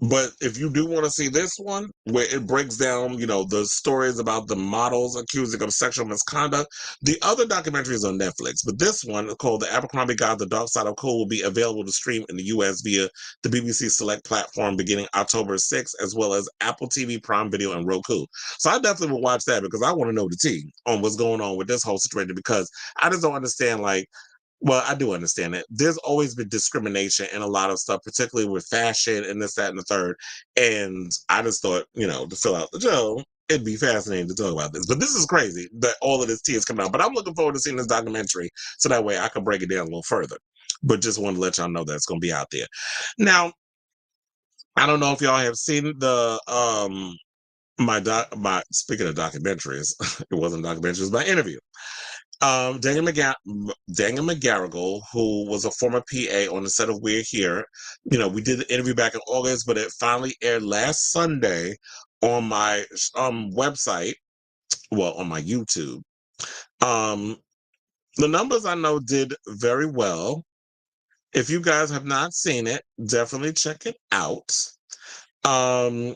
But if you do want to see this one, where it breaks down, the stories about the models accusing of sexual misconduct, the other documentary is on Netflix. But this one, called The Abercrombie Guide: The Dark Side of Cool, will be available to stream in the U.S. via the BBC Select platform beginning October 6th, as well as Apple TV, Prime Video, and Roku. So I definitely will watch that because I want to know the tea on what's going on with this whole situation, because I just don't understand, well, I do understand it. There's always been discrimination in a lot of stuff, particularly with fashion and this, that, and the third. And I just thought, to fill out the show, it'd be fascinating to talk about this. But this is crazy that all of this tea is coming out. But I'm looking forward to seeing this documentary so that way I can break it down a little further. But just wanted to let y'all know that it's going to be out there. Now, I don't know if y'all have seen the my speaking of documentaries, it wasn't a documentary, it was my interview. Daniel McGarrigle, who was a former PA on the set of We're Here, we did the interview back in August, but it finally aired last Sunday on my website, well, on my YouTube. The numbers I know did very well. If you guys have not seen it, definitely check it out. I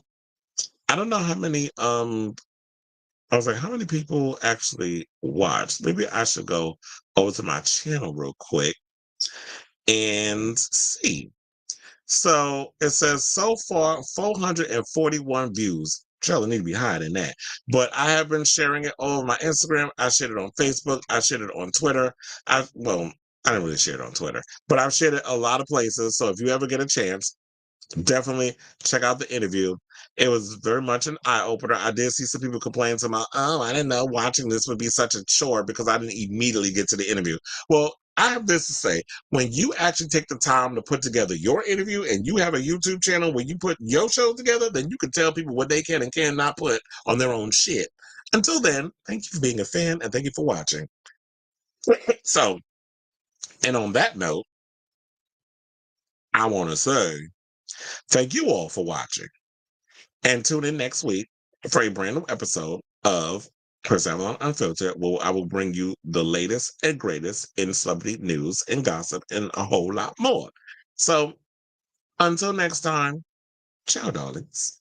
don't know how many I was like, how many people actually watched? Maybe I should go over to my channel real quick and see. So it says so far 441 views. Trailer need to be higher than that. But I have been sharing it all over my Instagram. I shared it on Facebook. I shared it on Twitter. I didn't really share it on Twitter, but I've shared it a lot of places. So if you ever get a chance, definitely check out the interview. It was very much an eye-opener. I did see some people complain to me, I didn't know watching this would be such a chore because I didn't immediately get to the interview. Well, I have this to say. When you actually take the time to put together your interview and you have a YouTube channel where you put your show together, then you can tell people what they can and cannot put on their own shit. Until then, thank you for being a fan and thank you for watching. So, and on that note, I want to say thank you all for watching. And tune in next week for a brand new episode of Kris Avalon Unfiltered, where I will bring you the latest and greatest in celebrity news and gossip and a whole lot more. So, until next time, ciao, darlings.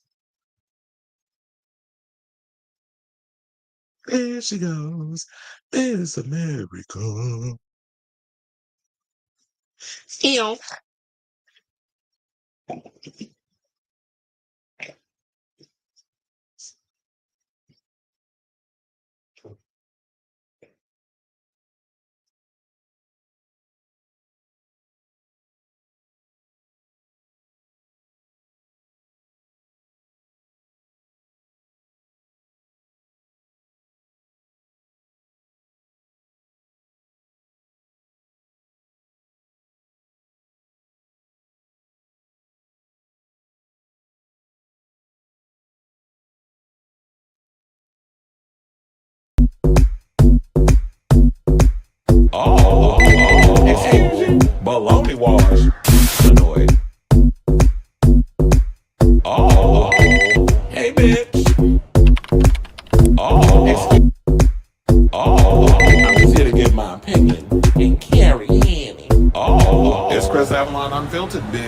There she goes. There's America. Ew. Excuse you. Baloney wash. Annoyed. Hey, bitch. I'm just here to give my opinion and carry in it. It's Kris Avalon Unfiltered, bitch.